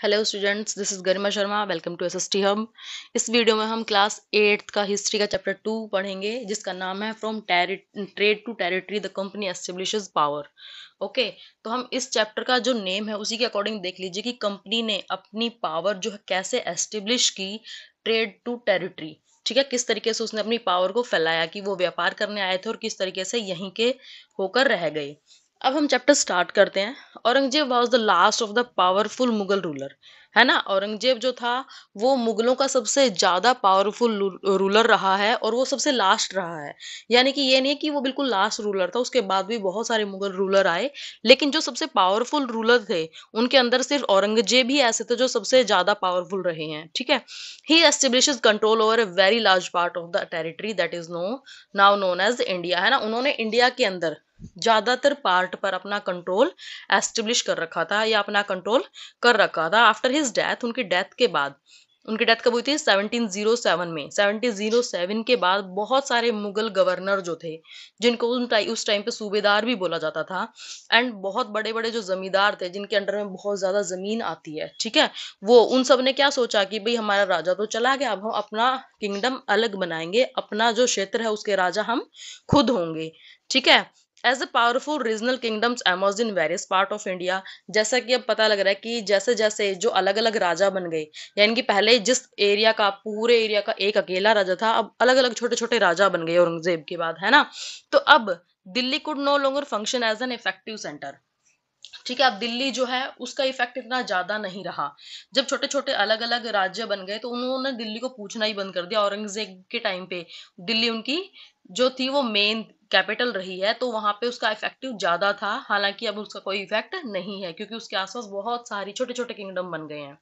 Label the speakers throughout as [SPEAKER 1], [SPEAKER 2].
[SPEAKER 1] Hello students, this is Garima Sharma. Welcome to SST hub. इस video में हम क्लास 8 का हिस्ट्री का चैप्टर 2 पढ़ेंगे, जिसका नाम है from trade to territory the company establishes power. Okay, तो हम इस चैप्टर का जो नेम है उसी के अकॉर्डिंग देख लीजिए कि कंपनी ने अपनी पावर जो है कैसे एस्टेब्लिश की ट्रेड टू टेरिटरी। ठीक है, किस तरीके से उसने अपनी पावर को फैलाया कि वो व्यापार करने आए थे और किस तरीके से यहीं के होकर रह गए। अब हम चैप्टर स्टार्ट करते हैं। Aurangzeb was the last of the powerful Mughal ruler. है ना, औरंगजेब जो था वो मुगलों का सबसे ज्यादा पावरफुल रूलर रहा है और वो सबसे लास्ट रहा है। यानी कि ये नहीं है कि वो बिल्कुल लास्ट रूलर था, उसके बाद भी बहुत सारे मुगल रूलर आए, लेकिन जो सबसे पावरफुल रूलर थे उनके अंदर सिर्फ औरंगजेब ही ऐसे थे जो सबसे ज्यादा पावरफुल रहे हैं। ठीक है, he establishes control over a very large part of the territory that is now known as India. है ना, उन्होंने इंडिया के अंदर ज्यादातर पार्ट पर अपना कंट्रोल एस्टेब्लिश कर रखा था या अपना कंट्रोल कर रखा था। आफ्टर हिज डेथ, उनकी डेथ के बाद, उनकी डेथ कब हुई थी? 1707 में। 1707 के बाद बहुत सारे मुगल गवर्नर जो थे, जिनको उस टाइम पे सूबेदार भी बोला जाता था, एंड बहुत बड़े बड़े जो जमींदार थे जिनके अंडर में बहुत ज्यादा जमीन आती है, ठीक है, वो उन सब ने क्या सोचा कि भाई हमारा राजा तो चला गया, अब हम अपना किंगडम अलग बनाएंगे, अपना जो क्षेत्र है उसके राजा हम खुद होंगे। ठीक है, as a powerful regional kingdoms emerge in various part of India. जैसा कि अब पता लग रहा है कि जैसे जैसे जो अलग अलग राजा बन गए, यानी कि पहले जिस एरिया का, पूरे एरिया का एक अकेला राजा था, अब अलग अलग छोटे छोटे राजा बन गए औरंगजेब के बाद। है ना, तो अब Delhi could no longer function as an effective centre. ठीक है, अब दिल्ली जो है उसका इफेक्ट इतना ज्यादा नहीं रहा। जब छोटे छोटे अलग अलग राज्य बन गए तो उन्होंने दिल्ली को पूछना ही बंद कर दिया। औरंगजेब के टाइम पे दिल्ली उनकी जो थी वो मेन कैपिटल रही है, तो वहां पे उसका इफेक्टिव ज्यादा था। हालांकि अब उसका कोई इफेक्ट नहीं है क्योंकि उसके आसपास बहुत सारी छोटे छोटे किंगडम बन गए हैं।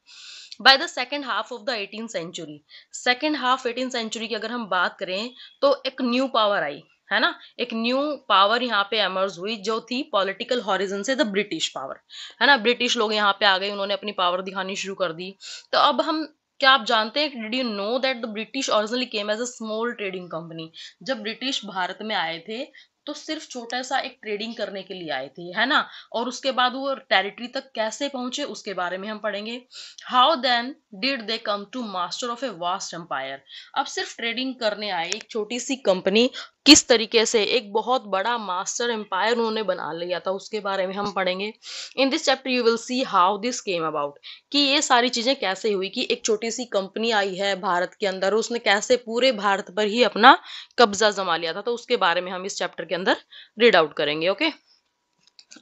[SPEAKER 1] By the second half of the 18th century, second half 18th century की अगर हम बात करें तो एक न्यू पावर आई। है ना, एक न्यू पावर यहाँ पे एमर्ज हुई जो थी पॉलिटिकल हॉरिजन से द ब्रिटिश पावर। है ना, ब्रिटिश लोग यहाँ पे आ गए, उन्होंने अपनी पावर दिखानी शुरू कर दी। तो अब हम, क्या आप जानते हैं, did you know that the British originally came as a small trading company. जब ब्रिटिश भारत में आए थे तो सिर्फ छोटा सा एक ट्रेडिंग करने के लिए आए थे। है ना, और उसके बाद वो टेरिटरी तक कैसे पहुंचे उसके बारे में हम पढ़ेंगे। How then did they come to master of a vast empire. अब सिर्फ ट्रेडिंग करने आए एक छोटी सी कंपनी, किस तरीके से एक बहुत बड़ा मास्टर एम्पायर उन्होंने बना लिया था उसके बारे में हम पढ़ेंगे। In this chapter you will see how this came about, कि ये सारी चीजें कैसे हुई, कि एक छोटी सी कंपनी आई है भारत के अंदर, उसने कैसे पूरे भारत पर ही अपना कब्जा जमा लिया था, तो उसके बारे में हम इस चैप्टर के अंदर रीड आउट करेंगे। ओके,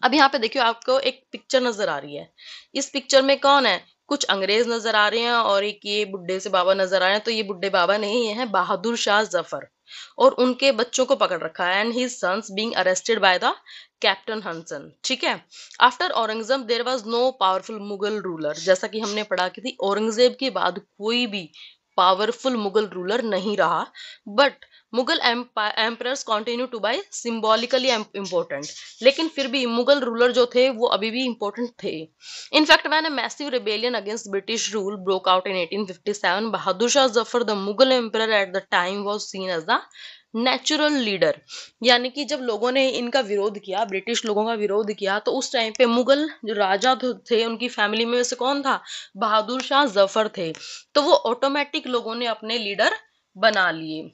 [SPEAKER 1] अब यहाँ पे देखियो, आपको एक पिक्चर नजर आ रही है। इस पिक्चर में कौन है? कुछ अंग्रेज नजर आ रहे हैं और एक ये बुढ़े से बाबा नजर आ रहे हैं। तो ये बुढ़े बाबा नहीं, ये है बहादुर शाह जफर, और उनके बच्चों को पकड़ रखा है, and his sons being arrested by the captain Hodson. ठीक है, after Aurangzeb there was no powerful Mughal ruler. जैसा कि हमने पढ़ा कि थी, औरंगजेब के बाद कोई भी पावरफुल मुगल रूलर नहीं रहा, but Mughal emperors continue to be symbolically important. लेकिन फिर भी मुगल रूलर जो थे वो अभी भी इम्पोर्टेंट थे। In fact when a massive rebellion against British rule broke out in 1857, Bahadur Shah Zafar the Mughal emperor at the time was seen as the natural leader. यानी कि जब लोगों ने इनका विरोध किया, ब्रिटिश लोगों का विरोध किया, तो उस टाइम पे मुगल जो राजा थे उनकी फैमिली में से कौन था? बहादुर शाह जफर थे। तो वो ऑटोमेटिक लोगों ने अपने लीडर बना लिए।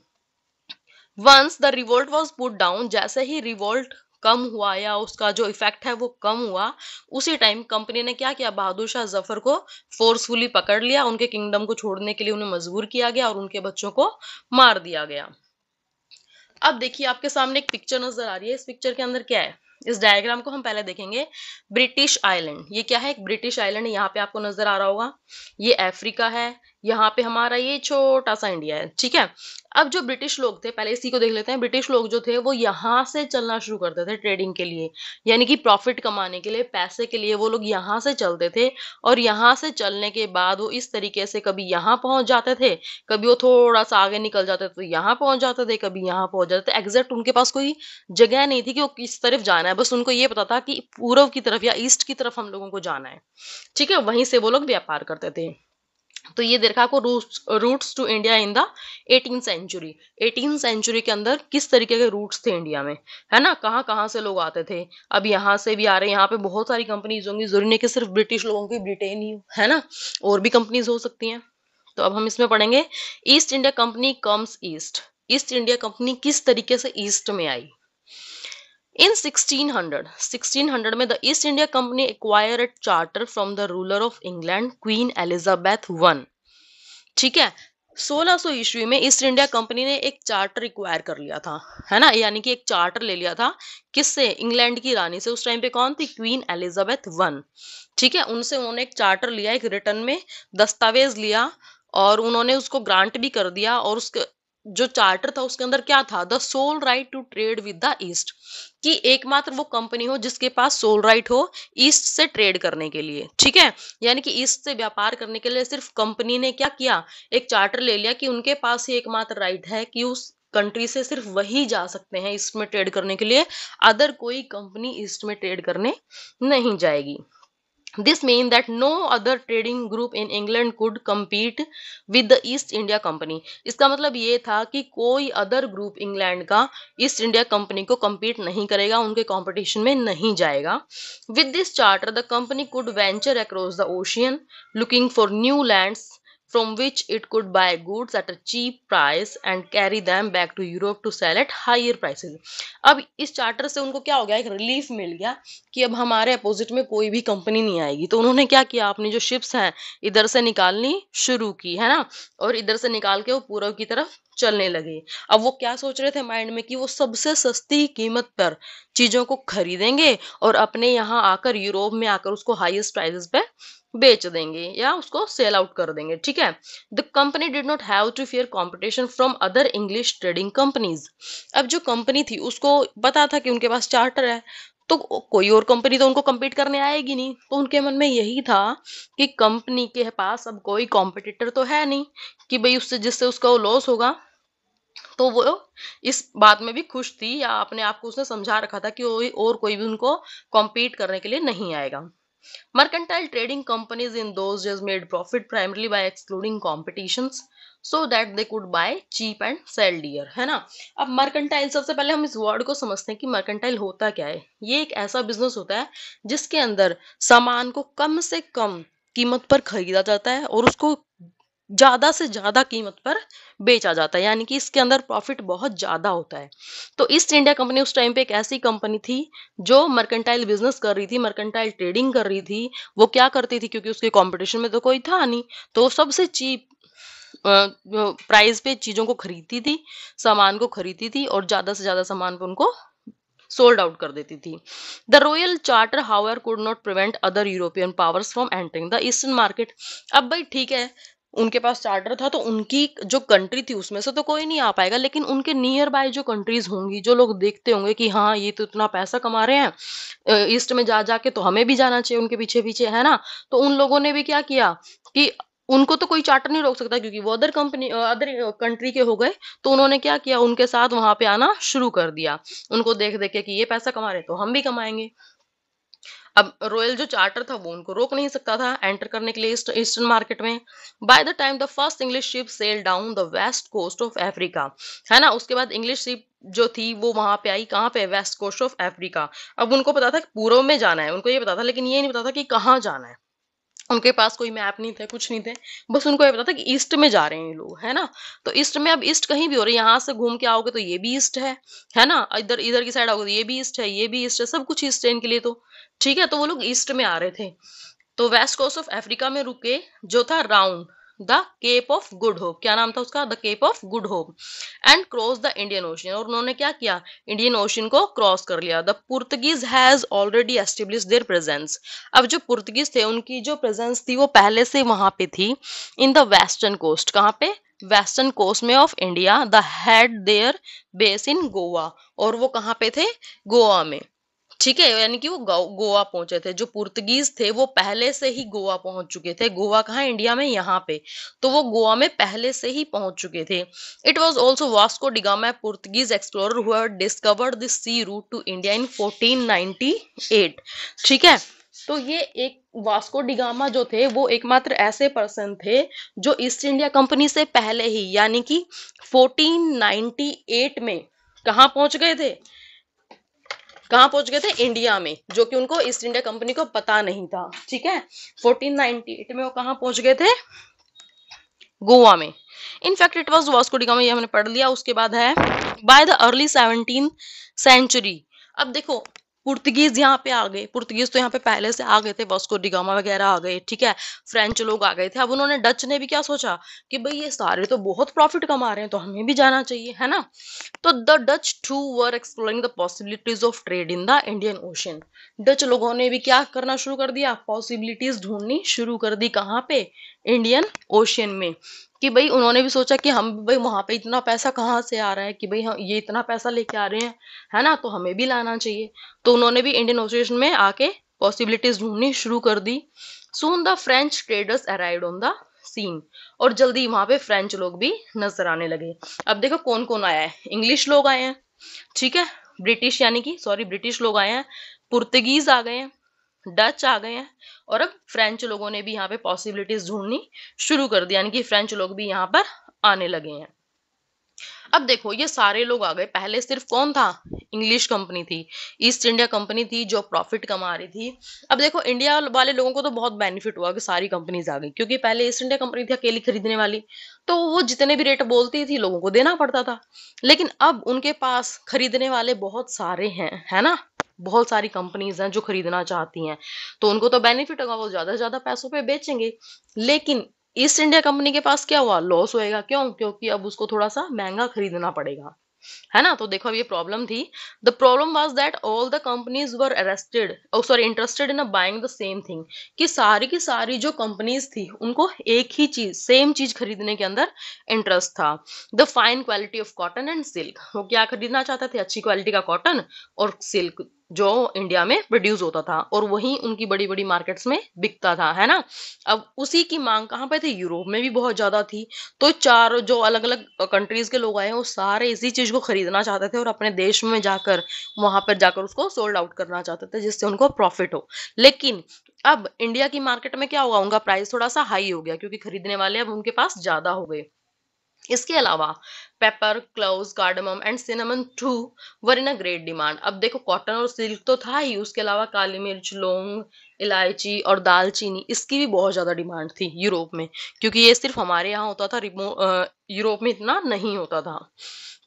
[SPEAKER 1] Once the revolt was put down, जैसे ही रिवोल्ट कम हुआ या उसका जो इफेक्ट है वो कम हुआ, उसी टाइम कंपनी ने क्या किया? बहादुर शाह जफर को फोर्सफुली पकड़ लिया, उनके किंगडम को छोड़ने के लिए उन्हें मजबूर किया गया और उनके बच्चों को मार दिया गया। अब देखिए, आपके सामने एक पिक्चर नजर आ रही है। इस पिक्चर के अंदर क्या है? इस डायग्राम को हम पहले देखेंगे। ब्रिटिश आइलैंड, ये क्या है? एक ब्रिटिश आइलैंड यहाँ पे आपको नजर आ रहा होगा। ये अफ्रीका है, यहाँ पे हमारा ये छोटा सा इंडिया है। ठीक है, अब जो ब्रिटिश लोग थे, पहले इसी को देख लेते हैं। ब्रिटिश लोग जो थे वो यहाँ से चलना शुरू करते थे ट्रेडिंग के लिए, यानी कि प्रॉफिट कमाने के लिए, पैसे के लिए वो लोग यहाँ से चलते थे। और यहाँ से चलने के बाद वो इस तरीके से कभी यहाँ पहुंच जाते थे, कभी वो थोड़ा सा आगे निकल जाते थे तो यहाँ पहुंच जाते थे, कभी यहाँ पहुंच जाते थे। एग्जैक्ट उनके पास कोई जगह नहीं थी कि वो किस तरफ जाना है, बस उनको ये पता था कि पूर्व की तरफ या ईस्ट की तरफ हम लोगों को जाना है। ठीक है, वहीं से वो लोग व्यापार करते थे। तो ये दे रखा है आपको routes to India in the 18th century. 18th century के अंदर किस तरीके के रूट्स थे इंडिया में, है ना, कहाँ कहाँ से लोग आते थे। अब यहाँ से भी आ रहे हैं, यहाँ पे बहुत सारी कंपनीज होंगी, जरूरी नहीं कि सिर्फ ब्रिटिश लोगों की ब्रिटेन ही हो, है ना, और भी कंपनीज हो सकती हैं। तो अब हम इसमें पढ़ेंगे east India company comes east. East India company किस तरीके से ईस्ट में आई। In 1600 में the East India Company acquired a charter from the ruler of England, Queen Elizabeth I। ठीक है, 1600 ईस्वी में ईस्ट इंडिया कंपनी ने एक चार्टर एक्वायर कर लिया था, है ना, यानी कि एक चार्टर ले लिया था किससे, इंग्लैंड की रानी से। उस टाइम पे कौन थी, क्वीन एलिजाबेथ वन। ठीक है, उनसे उन्होंने एक चार्टर लिया, एक रिटर्न में दस्तावेज लिया, और उन्होंने उसको ग्रांट भी कर दिया। और उसके जो चार्टर था उसके अंदर क्या था, the sole right to trade with the East, कि एकमात्र वो कंपनी हो जिसके पास सोल राइट हो ईस्ट से ट्रेड करने के लिए। ठीक है, यानी कि ईस्ट से व्यापार करने के लिए सिर्फ कंपनी ने क्या किया, एक चार्टर ले लिया कि उनके पास ही एकमात्र राइट है कि उस कंट्री से सिर्फ वही जा सकते हैं ईस्ट में ट्रेड करने के लिए, अदर कोई कंपनी ईस्ट में ट्रेड करने नहीं जाएगी। This means that no other trading group in England could compete with the East India Company। इसका मतलब ये था कि कोई अदर ग्रुप इंग्लैंड का ईस्ट इंडिया कंपनी को compete नहीं करेगा, उनके कंपटीशन में नहीं जाएगा। With this charter, the company could venture across the ocean, looking for new lands from which it could buy goods at a cheap price and carry them back to Europe to sell at higher prices। अब इस charter से उनको क्या हो गया, एक relief मिल गया कि अब हमारे अपोजिट में कोई भी कंपनी नहीं आएगी। तो उन्होंने क्या किया, अपनी जो शिप्स हैं इधर से निकालनी शुरू की, है ना, और इधर से निकाल के वो पूर्व की तरफ चलने लगे। अब वो क्या सोच रहे थे माइंड में कि वो सबसे सस्ती कीमत पर चीजों को खरीदेंगे और अपने यहाँ आकर, यूरोप में आकर उसको हाईएस्ट प्राइसेस पे बेच देंगे या उसको सेल आउट कर देंगे। ठीक है, the company did not have to fear competition from other English trading companies. अब जो कंपनी थी उसको पता था कि उनके पास चार्टर है, तो कोई और कंपनी तो उनको compete करने आएगी नहीं। तो उनके मन में यही था कि कंपनी के पास अब कोई कॉम्पिटिटर तो है नहीं कि भाई उससे जिससे उसका लॉस होगा। तो वो इस बात में भी खुश थी, या अपने आप को उसने समझा रखा था कि और कोई भी उनको compete करने के लिए नहीं आएगा। Mercantile trading companies in those days made profit primarily by excluding competitions so that they could buy cheap and sell dear, है ना। अब मर्केंटाइल, सबसे पहले हम इस वर्ड को समझते हैं कि मर्केंटाइल होता क्या है। ये एक ऐसा बिजनेस होता है जिसके अंदर सामान को कम से कम कीमत पर खरीदा जाता है और उसको ज्यादा से ज्यादा कीमत पर बेचा जाता है, यानी कि इसके अंदर प्रॉफिट बहुत ज्यादा होता है। तो ईस्ट इंडिया कंपनी उस टाइम पे एक ऐसी कंपनी थी जो मर्केंटाइल बिजनेस कर रही थी, मर्केंटाइल ट्रेडिंग कर रही थी। वो क्या करती थी, क्योंकि उसके कंपटीशन में तो कोई था नहीं, तो वो सबसे चीप प्राइस पे चीजों को खरीदती थी, सामान को खरीदती थी और ज्यादा से ज्यादा सामान पे उनको सोल्ड आउट कर देती थी। The royal charter however could not prevent other European powers from entering the eastern market. अब भाई ठीक है, उनके पास चार्टर था तो उनकी जो कंट्री थी उसमें से तो कोई नहीं आ पाएगा, लेकिन उनके नियर बाय जो कंट्रीज होंगी, जो लोग देखते होंगे कि हाँ ये तो इतना पैसा कमा रहे हैं ईस्ट में जा जाके, तो हमें भी जाना चाहिए उनके पीछे पीछे, है ना। तो उन लोगों ने भी क्या किया कि उनको तो कोई चार्टर नहीं रोक सकता क्योंकि वो अदर कंपनी, अदर कंट्री के हो गए। तो उन्होंने क्या किया, उनके साथ वहां पे आना शुरू कर दिया, उनको देख देख के कि ये पैसा कमा रहे तो हम भी कमाएंगे। अब रॉयल जो चार्टर था वो उनको रोक नहीं सकता था एंटर करने के लिए ईस्टर्न मार्केट में। By the time the first English ship sail down the west coast of Africa, है ना, उसके बाद इंग्लिश शिप जो थी वो वहां पे आई, कहाँ पे, वेस्ट कोस्ट ऑफ अफ्रीका। अब उनको पता था कि पूर्व में जाना है, उनको ये पता था, लेकिन ये नहीं पता था कि कहाँ जाना है। उनके पास कोई मैप नहीं थे, कुछ नहीं थे, बस उनको ये पता था कि ईस्ट में जा रहे हैं ये लोग, है ना। तो ईस्ट में, अब ईस्ट कहीं भी हो रही है, यहाँ से घूम के आओगे तो ये भी ईस्ट है ना, इधर इधर की साइड आओगे तो ये भी ईस्ट है, ये भी ईस्ट है, सब कुछ ईस्ट है इनके लिए तो। ठीक है, तो वो लोग ईस्ट में आ रहे थे। तो वेस्ट कोस्ट ऑफ अफ्रीका में रुके, जो था round the Cape of Good Hope, क्या नाम था उसका, the Cape of Good Hope, and cross the Indian Ocean. और उन्होंने क्या किया, इंडियन ओशन को क्रॉस कर लिया। The Portuguese has already establish there presence. अब जो पुर्तगीज थे उनकी जो प्रेजेंस थी वो पहले से वहां पे थी, इन द वेस्टर्न कोस्ट, कहाँ पे, वेस्टर्न कोस्ट में of India. The had there base in Goa, और वो कहाँ पे थे, गोवा में। ठीक है, यानी कि वो गोवा पहुंचे थे। जो पुर्तगीज थे वो पहले से ही गोवा पहुंच चुके थे। गोवा कहाँ, इंडिया में, यहाँ पे, तो वो गोवा में पहले से ही पहुंच चुके थे। It was also Vasco da Gama, Portuguese explorer who had discovered this sea route to India in 1498। ठीक है, तो ये एक वास्को डिगामा जो थे वो एकमात्र ऐसे पर्सन थे जो ईस्ट इंडिया कंपनी से पहले ही यानी कि 1498 में कहाँ पहुंच गए थे, कहाँ पहुंच गए थे, इंडिया में, जो कि उनको ईस्ट इंडिया कंपनी को पता नहीं था। ठीक है, 1498 में वो कहाँ पहुंच गए थे, गोवा में। In fact it was Vasco da Gama, ये हमने पढ़ लिया। उसके बाद है by the early 17th century. अब देखो पुर्तगीज यहाँ पे आ गए, पुर्तगीज तो यहाँ पे पहले से आ गए थे, वास्को डिगामा वगैरह आ गए, ठीक है, फ्रेंच लोग आ गए थे। अब उन्होंने, डच ने भी क्या सोचा कि भाई ये सारे तो बहुत प्रॉफिट कमा रहे हैं तो हमें भी जाना चाहिए, है ना। तो the Dutch too were exploring the possibilities of trade in the Indian Ocean. Dutch लोगों ने भी क्या करना शुरू कर दिया, पॉसिबिलिटीज ढूंढनी शुरू कर दी, कहाँ पे, इंडियन ओशन में। कि भाई उन्होंने भी सोचा कि हम भाई वहां पे इतना पैसा कहाँ से आ रहा है कि भाई हम ये इतना पैसा लेके आ रहे हैं, है ना, तो हमें भी लाना चाहिए। तो उन्होंने भी इंडियन ओशियन में आके पॉसिबिलिटीज ढूंढनी शुरू कर दी। Soon the French traders arrived on the scene. और जल्दी वहां पे फ्रेंच लोग भी नजर आने लगे। अब देखो कौन कौन आया है, इंग्लिश लोग आए हैं, ठीक है, ब्रिटिश यानी कि सॉरी ब्रिटिश लोग आए हैं, पुर्तगीज आ गए हैं, डच आ गए हैं, और अब फ्रेंच लोगों ने भी यहाँ पे पॉसिबिलिटीज ढूंढनी शुरू कर दी, यानी कि फ्रेंच लोग भी यहाँ पर आने लगे हैं। अब देखो ये सारे लोग आ गए, पहले सिर्फ कौन था, इंग्लिश कंपनी थी, ईस्ट इंडिया कंपनी थी जो प्रॉफिट कमा रही थी। अब देखो इंडिया वाले लोगों को तो बहुत बेनिफिट हुआ कि सारी कंपनीज आ गई, क्योंकि पहले ईस्ट इंडिया कंपनी थी अकेली खरीदने वाली, तो वो जितने भी रेट बोलती थी लोगों को देना पड़ता था। लेकिन अब उनके पास खरीदने वाले बहुत सारे हैं, है ना, बहुत सारी कंपनीज हैं जो खरीदना चाहती हैं, तो उनको तो बेनिफिट होगा, वो ज्यादा से ज्यादा पैसों पे बेचेंगे। लेकिन ईस्ट इंडिया कंपनी के पास क्या हुआ, लॉस होएगा, क्यों, क्योंकि अब उसको थोड़ा सा महंगा खरीदना पड़ेगा, है ना। तो देखो अब ये प्रॉब्लम थी। The problem was that all the companies were arrested, sorry interested in buying the same thing, कि सारी की सारी जो कंपनीज थी उनको एक ही चीज, सेम चीज खरीदने के अंदर इंटरेस्ट था। The fine quality of cotton and silk, वो क्या खरीदना चाहते थे, अच्छी क्वालिटी का कॉटन और सिल्क जो इंडिया में प्रोड्यूस होता था, और वही उनकी बड़ी बड़ी मार्केट्स में बिकता था, है ना। अब उसी की मांग कहाँ पे थी, यूरोप में भी बहुत ज्यादा थी। तो चार जो अलग अलग कंट्रीज के लोग आए हैं वो सारे इसी चीज को खरीदना चाहते थे और अपने देश में जाकर, वहां पर जाकर उसको सोल्ड आउट करना चाहते थे, जिससे उनको प्रॉफिट हो। लेकिन अब इंडिया की मार्केट में क्या हुआ, उनका प्राइस थोड़ा सा हाई हो गया, क्योंकि खरीदने वाले अब उनके पास ज्यादा हो गए। इसके अलावा pepper, cloves, cardamom and cinnamon too were in a great demand. अब देखो कॉटन और सिल्क तो था ही, उसके अलावा काली मिर्च, लौंग, इलायची और दालचीनी, इसकी भी बहुत ज्यादा डिमांड थी यूरोप में, क्योंकि ये सिर्फ हमारे यहाँ होता था, यूरोप में इतना नहीं होता था।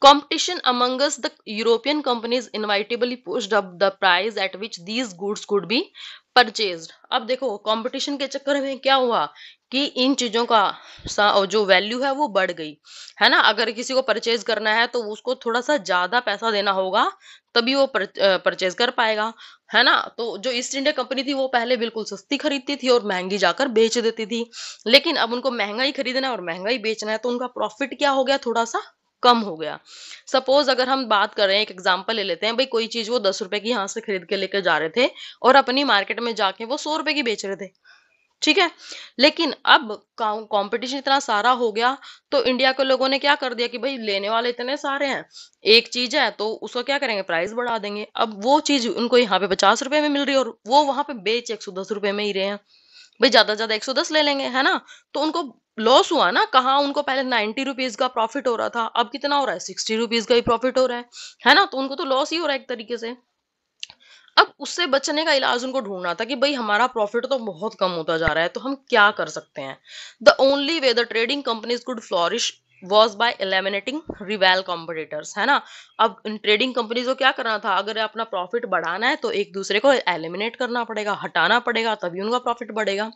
[SPEAKER 1] Competition amongst the European companies inevitably pushed up the price at which these goods could be purchased. अब देखो कंपटीशन के चक्कर में क्या हुआ कि इन चीजों का जो वैल्यू है वो बढ़ गई, है ना। अगर किसी को परचेज करना है तो उसको थोड़ा सा ज्यादा पैसा देना होगा, तभी वो परचेज कर पाएगा, है ना। तो जो ईस्ट इंडिया कंपनी थी वो पहले बिल्कुल सस्ती खरीदती थी और महंगी जाकर बेच देती थी, लेकिन अब उनको महंगा ही खरीदना है और महंगा ही बेचना है, तो उनका प्रॉफिट क्या हो गया, थोड़ा सा कम हो गया। सपोज अगर हम बात कर रहे हैं, एक एग्जांपल ले लेते हैं, भाई कोई चीज वो 10 रुपए की यहाँ से खरीद के लेकर जा रहे थे और अपनी मार्केट में जाके वो 100 रुपए की बेच रहे थे, ठीक है। लेकिन अब कंपटीशन इतना सारा हो गया, तो इंडिया के लोगों ने क्या कर दिया कि भाई लेने वाले इतने सारे हैं, एक चीज है तो उसको क्या करेंगे, प्राइस बढ़ा देंगे। अब वो चीज उनको यहाँ पे 50 रुपए में मिल रही है और वो वहां पे बेच 110 रुपए में ही रहे हैं, भाई ज्यादा से ज्यादा 110 ले लेंगे, है ना। तो उनको लॉस हुआ ना, कहाँ, उनको पहले 90 रुपीज का प्रॉफिट हो रहा था, अब कितना हो रहा है, 60 रुपीज का ही प्रॉफिट हो रहा है ना। तो उनको तो लॉस ही हो रहा है एक तरीके से। अब उससे बचने का इलाज उनको ढूंढना था कि भाई हमारा प्रॉफिट तो बहुत कम होता जा रहा है, तो हम क्या कर सकते हैं। The only way the trading companies could flourish was by eliminating रिवेल competitors, है ना। अब इन ट्रेडिंग कंपनीज को क्या करना था, अगर अपना प्रॉफिट बढ़ाना है तो एक दूसरे को एलिमिनेट करना पड़ेगा, हटाना पड़ेगा, तभी उनका प्रॉफिट बढ़ेगा।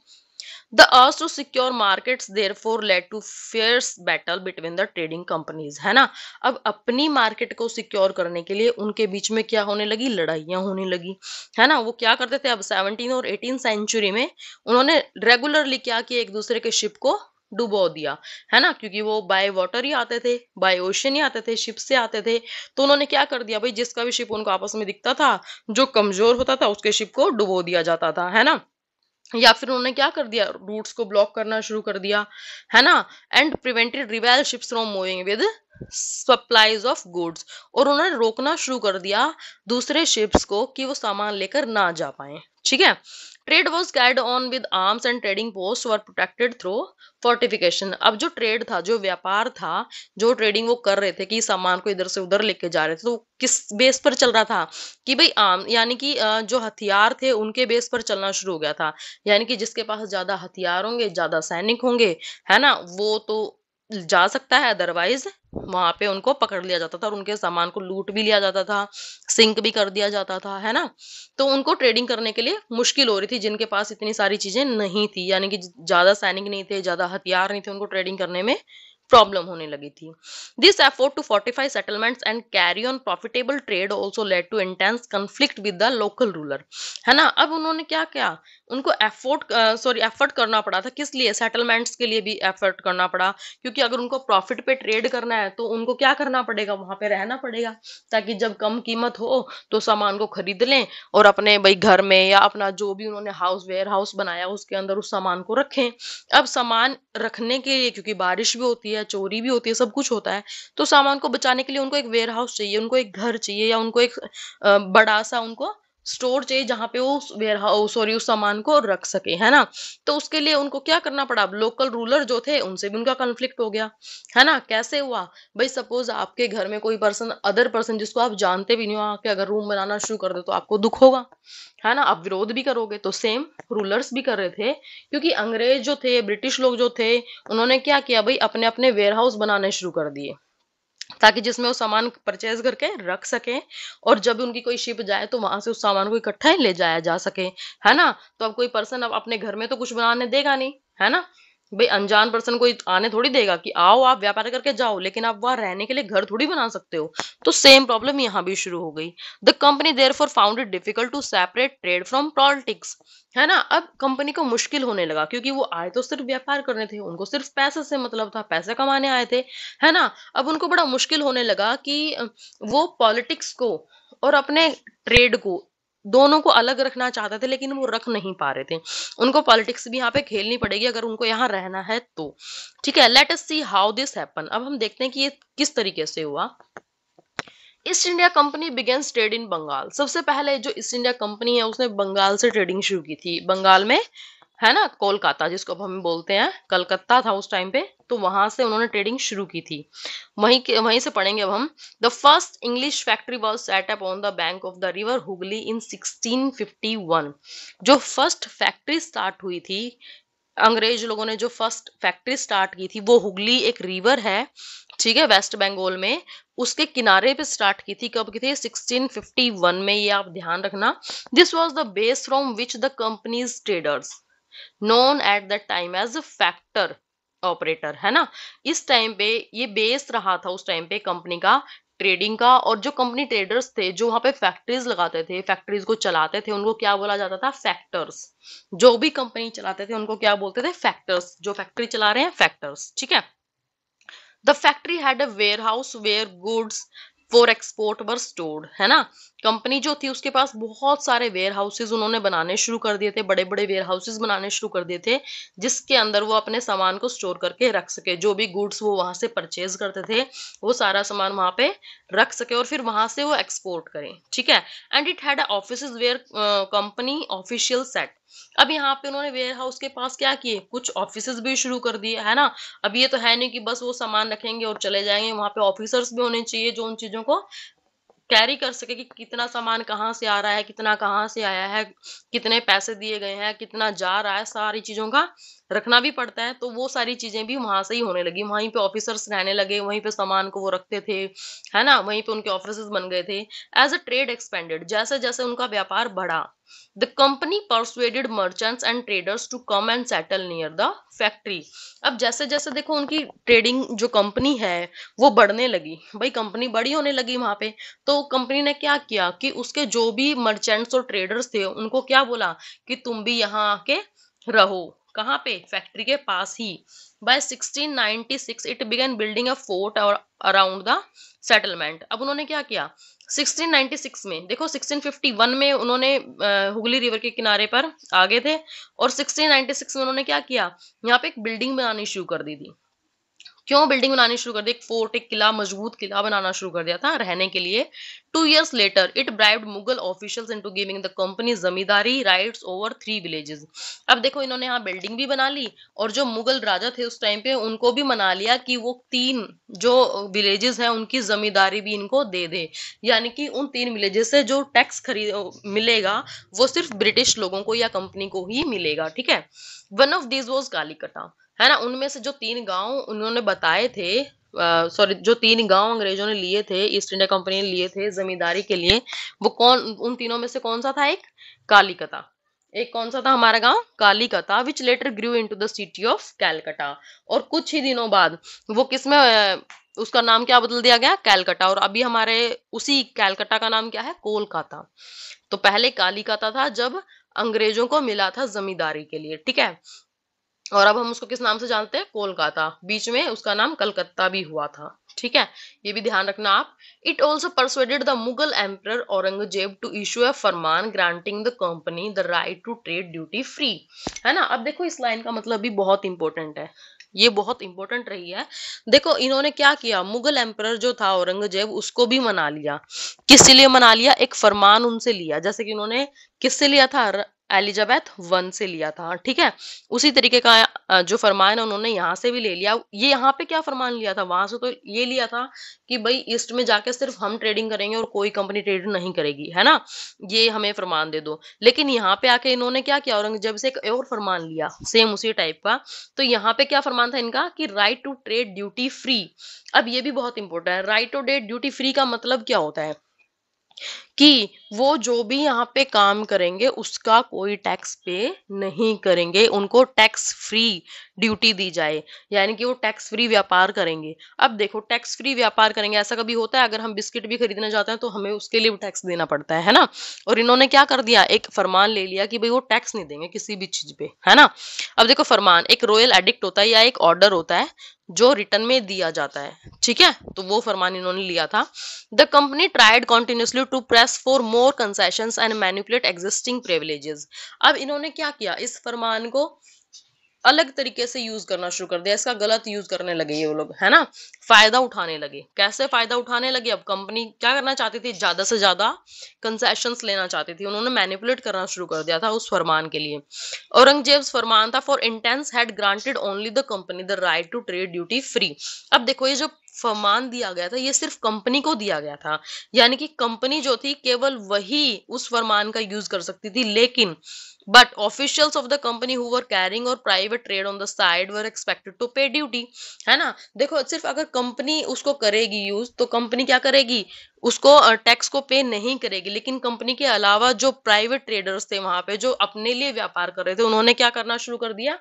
[SPEAKER 1] The urge to secure markets therefore led to fierce battle between the trading companies, है ना। अब अपनी मार्केट को सिक्योर करने के लिए उनके बीच में क्या होने लगी, लड़ाइयां होने लगी, है ना। वो क्या करते थे, अब 17 और 18 सेंचुरी में उन्होंने रेगुलरली क्या किया, एक दूसरे के शिप को डुबो दिया, है ना, क्योंकि वो बाय वाटर ही आते थे, बाय ओशन ही आते थे, शिप से आते थे। तो उन्होंने क्या कर दिया, भाई जिसका भी शिप उनको आपस में दिखता था, जो कमजोर होता था उसके शिप को डुबो दिया जाता था, है ना। या फिर उन्होंने क्या कर दिया, रूट्स को ब्लॉक करना शुरू कर दिया, है ना। And prevented रिवेल ships from moving with supplies of goods, और उन्होंने रोकना शुरू कर दिया दूसरे शिप्स को कि वो सामान लेकर ना जा पाए, ठीक है। Trade was carried on with arms and trading post were protected through fortification. अब जो ट्रेड था, जो व्यापार था, जो ट्रेडिंग वो कर रहे थे कि सामान को इधर से उधर लेके जा रहे थे, तो किस बेस पर चल रहा था कि भाई आम यानी कि जो हथियार थे उनके बेस पर चलना शुरू हो गया था। यानी कि जिसके पास ज्यादा हथियार होंगे, ज्यादा सैनिक होंगे, है ना, वो तो जा सकता है, अदरवाइज वहां पे उनको पकड़ लिया जाता था और उनके सामान को लूट भी लिया जाता था, सिंक भी कर दिया जाता था, है ना। तो उनको ट्रेडिंग करने के लिए मुश्किल हो रही थी, जिनके पास इतनी सारी चीजें नहीं थी, यानी कि ज्यादा सैनिक नहीं थे, ज्यादा हथियार नहीं थे, उनको ट्रेडिंग करने में प्रॉब्लम होने लगी थी। This effort to fortify settlements and carry on profitable trade also led to intense conflict with the local ruler, है ना। अब उन्होंने क्या किया, उनको एफर्ट करना पड़ा था, किस लिए, सेटलमेंट्स के लिए भी एफर्ट करना पड़ा, क्योंकि अगर उनको प्रॉफिट पे ट्रेड करना है तो उनको क्या करना पड़ेगा, वहां पे रहना पड़ेगा, ताकि जब कम कीमत हो तो सामान को खरीद लें और अपने भाई घर में या अपना जो भी उन्होंने वेयर हाउस बनाया उसके अंदर उस सामान को रखें। अब सामान रखने के लिए, क्योंकि बारिश भी होती है, चोरी भी होती है, सब कुछ होता है, तो सामान को बचाने के लिए उनको एक वेयर हाउस चाहिए, उनको एक घर चाहिए, या उनको एक बड़ा सा उनको स्टोर चाहिए जहां पे वो उस वेयर हाउस उस सामान को रख सके, है ना। तो उसके लिए उनको क्या करना पड़ा, अब लोकल रूलर जो थे उनसे भी उनका कॉन्फ्लिक्ट हो गया, है ना। कैसे हुआ, भाई सपोज आपके घर में कोई अदर पर्सन जिसको आप जानते भी नहीं हो आके अगर रूम बनाना शुरू कर दे तो आपको दुख होगा, है ना, आप विरोध भी करोगे। तो सेम रूलर्स भी कर रहे थे, क्योंकि अंग्रेज जो थे, ब्रिटिश लोग जो थे, उन्होंने क्या किया भाई, अपने अपने वेयर हाउस बनाने शुरू कर दिए, ताकि जिसमें वो सामान परचेज करके रख सके, और जब उनकी कोई शिप जाए तो वहां से उस सामान को इकट्ठा ही ले जाया जा सके, है ना। तो अब कोई पर्सन अब अपने घर में तो कुछ बनाने देगा नहीं, है ना, भाई अनजान पर्सन कोई आने थोड़ी देगा कि आओ आप व्यापार करके जाओ, लेकिन आप वहां रहने के लिए घर थोड़ी बना सकते हो। तो सेम प्रॉब्लम यहाँ भी शुरू हो गई। The company therefore found it difficult to separate trade from politics, है ना। अब कंपनी को मुश्किल होने लगा, क्योंकि वो आए तो सिर्फ व्यापार करने थे, उनको सिर्फ पैसे से मतलब था, पैसे कमाने आए थे, है ना। अब उनको बड़ा मुश्किल होने लगा कि वो पॉलिटिक्स को और अपने ट्रेड को दोनों को अलग रखना चाहते थे, लेकिन वो रख नहीं पा रहे थे। उनको पॉलिटिक्स भी यहाँ पे खेलनी पड़ेगी अगर उनको यहाँ रहना है तो। ठीक है, let us see how this happen. अब हम देखते हैं कि ये किस तरीके से हुआ। East India Company begin trade in Bengal. सबसे पहले जो ईस्ट इंडिया कंपनी है उसने बंगाल से ट्रेडिंग शुरू की थी, बंगाल में, है ना, कोलकाता जिसको अब हम बोलते हैं, कलकत्ता था उस टाइम पे, तो वहां से उन्होंने ट्रेडिंग शुरू की थी। वहीं से पढ़ेंगे अब हम। The first English factory was set up on the bank of the river Hooghly in 1651। जो फर्स्ट फैक्ट्री स्टार्ट हुई थी, अंग्रेज लोगों ने जो फर्स्ट फैक्ट्री स्टार्ट की थी, वो हुगली एक रिवर है, ठीक है, वेस्ट बंगाल में, उसके किनारे पे स्टार्ट की थी। कब की थी, 1651 में, ये आप ध्यान रखना। This was the base from which the companies traders known at the time age factor operator, है ना। इस टाइम पे ये बेस रहा था उस टाइम पे कंपनी का, ट्रेडिंग का, और जो कंपनी ट्रेडर्स थे जो वहां पे फैक्ट्रीज लगाते थे, फैक्ट्रीज को चलाते थे, उनको क्या बोला जाता था, फैक्टर्स। जो भी कंपनी चलाते थे उनको क्या बोलते थे, फैक्टर्स। जो फैक्ट्री चला रहे हैं, फैक्टर्स, ठीक है। The factory had a warehouse where goods for export were stored, है ना। कंपनी जो थी उसके पास बहुत सारे वेयर हाउसेज उन्होंने बनाने शुरू कर दिए थे, बड़े बड़े वेयर हाउसेज बनाने शुरू कर दिए थे, जिसके अंदर वो अपने सामान को स्टोर करके रख सके, जो भी गुड्स वो वहां से परचेज करते थे वो सारा सामान वहां पे रख सके और फिर वहां से वो एक्सपोर्ट करें, ठीक है। And it had office where company official set. अब यहाँ पे उन्होंने वेयर हाउस के पास क्या किए, कुछ ऑफिसेज भी शुरू कर दिए, है ना। अब ये तो है नहीं कि बस वो सामान रखेंगे और चले जाएंगे, वहां पे ऑफिसर्स भी होने चाहिए जो उन चीजों को कैरी कर सके कि कितना सामान कहाँ से आ रहा है, कितना कहाँ से आया है, कितने पैसे दिए गए हैं, कितना जा रहा है, सारी चीजों का रखना भी पड़ता है। तो वो सारी चीजें भी वहां से ही होने लगी, वहीं पे ऑफिसर्स रहने लगे, वहीं पे सामान को वो रखते थे, है ना, वहीं पे उनके ऑफिसेस बन गए थे। एज अ ट्रेड एक्सपेंडेड, जैसे जैसे उनका व्यापार बढ़ा, the company persuaded merchants and traders to come and settle near the factory. अब जैसे जैसे देखो उनकी ट्रेडिंग जो कंपनी है वो बढ़ने लगी, भाई कंपनी बड़ी होने लगी वहां पे, तो कंपनी ने क्या किया कि उसके जो भी मर्चेंट्स और ट्रेडर्स थे उनको क्या बोला कि तुम भी यहाँ आके रहो, कहाँ पे, फैक्ट्री के पास ही। By 1696 it began building a fort around the settlement. अब उन्होंने क्या किया 1696 में, देखो 1651 में उन्होंने हुगली रिवर के किनारे पर आ गए थे, और 1696 में उन्होंने क्या किया, यहाँ पे एक बिल्डिंग बनानी शुरू कर दी थी। क्यों बिल्डिंग बनानी शुरू कर दी, एक फोर्ट, एक किला, मजबूत किला बनाना शुरू कर दिया था रहने के लिए, 2 years later, it bribed Mughal officials into giving the company zamindari rights over 3 villages. अब देखो इन्होंने यहाँ बिल्डिंग भी बना ली और जो मुगल राजा थे उस टाइम पे उनको भी मना लिया कि वो 3 जो विलेजेस हैं उनकी जमींदारी भी इनको दे दे, यानी कि उन 3 विलेजेस से जो टैक्स खरीद मिलेगा वो सिर्फ ब्रिटिश लोगों को या कंपनी को ही मिलेगा, ठीक है। वन ऑफ दिस वाज कालीकटा, है ना। उनमें से जो 3 गांव उन्होंने बताए थे, सॉरी जो 3 गांव अंग्रेजों ने लिए थे, ईस्ट इंडिया कंपनी ने लिए थे जमींदारी के लिए, वो कौन, उन तीनों में से कौन सा था? एक कालीकता। एक कौन सा था हमारा गांव? Kalikata, which later grew into the city of Calcutta. और कुछ ही दिनों बाद वो किसमें उसका नाम क्या बदल दिया गया? कैलकटा। और अभी हमारे उसी कैलकटा का नाम क्या है? कोलकाता। तो पहले कालीकता था जब अंग्रेजों को मिला था जमींदारी के लिए, ठीक है। और अब हम उसको किस नाम से जानते हैं? कोलकाता। बीच में उसका नाम कलकत्ता भी हुआ था, ठीक है। ये भी ध्यान रखना आप। It also persuaded the Mughal emperor Aurangzeb to issue a farman granting the company the right to trade duty free, है ना। अब देखो इस लाइन का मतलब भी बहुत इंपॉर्टेंट है, ये बहुत इंपॉर्टेंट रही है। देखो इन्होंने क्या किया, मुगल एम्परर जो था औरंगजेब उसको भी मना लिया। किसके लिए मना लिया? एक फरमान उनसे लिया, जैसे कि उन्होंने किससे लिया था? एलिजाबेथ वन से लिया था, ठीक है। उसी तरीके का जो फरमान है उन्होंने यहाँ से भी ले लिया। ये यहाँ पे क्या फरमान लिया था? वहां से तो ये लिया था कि भाई ईस्ट में जाके सिर्फ हम ट्रेडिंग करेंगे और कोई कंपनी ट्रेड नहीं करेगी, है ना, ये हमें फरमान दे दो। लेकिन यहाँ पे आके इन्होंने क्या किया? औरंगजेब से एक और फरमान लिया सेम उसी टाइप का। तो यहाँ पे क्या फरमान था इनका? कि right to trade duty free. अब ये भी बहुत इंपॉर्टेंट है, right to trade duty free का मतलब क्या होता है? कि वो जो भी यहाँ पे काम करेंगे उसका कोई टैक्स पे नहीं करेंगे, उनको टैक्स फ्री ड्यूटी दी जाए, यानी कि वो टैक्स फ्री व्यापार करेंगे। अब देखो टैक्स फ्री व्यापार करेंगे, ऐसा कभी होता है? अगर हम बिस्किट भी खरीदने जाते हैं तो हमें उसके लिए भी टैक्स देना पड़ता है ना। और इन्होंने क्या कर दिया? एक फरमान ले लिया कि भाई वो टैक्स नहीं देंगे किसी भी चीज पे, है ना। अब देखो फरमान एक रॉयल एडिक्ट होता है या एक ऑर्डर होता है जो रिटर्न में दिया जाता है, ठीक है। तो वो फरमान इन्होंने लिया था। The company tried continuously to press for more concessions and manipulate existing privileges. अब इन्होंने क्या किया? इस फरमान को अलग तरीके से यूज करना शुरू कर दिया, इसका गलत यूज करने लगे ये लोग, है ना। फायदा उठाने लगे। कैसे फायदा उठाने लगे? अब कंपनी क्या करना चाहती थी? ज्यादा से ज्यादा कंसेशंस लेना चाहती थी, उन्होंने मैनिपुलेट करना शुरू कर दिया था उस फरमान के लिए। औरंगजेब फरमान था for instance had granted only the company the right to trade duty free. अब देखो ये जो फरमान दिया गया था ये सिर्फ कंपनी को दिया गया था, यानी कि कंपनी जो थी केवल वही उस फरमान का यूज कर सकती थी। लेकिन but officials of the company who were carrying or private trade on the side were expected to pay duty, है ना। देखो सिर्फ अगर कंपनी उसको करेगी यूज तो कंपनी क्या करेगी? उसको टैक्स को पे नहीं करेगी। लेकिन कंपनी के अलावा जो प्राइवेट ट्रेडर्स थे वहां पे जो अपने लिए व्यापार कर रहे थे उन्होंने क्या करना शुरू कर दिया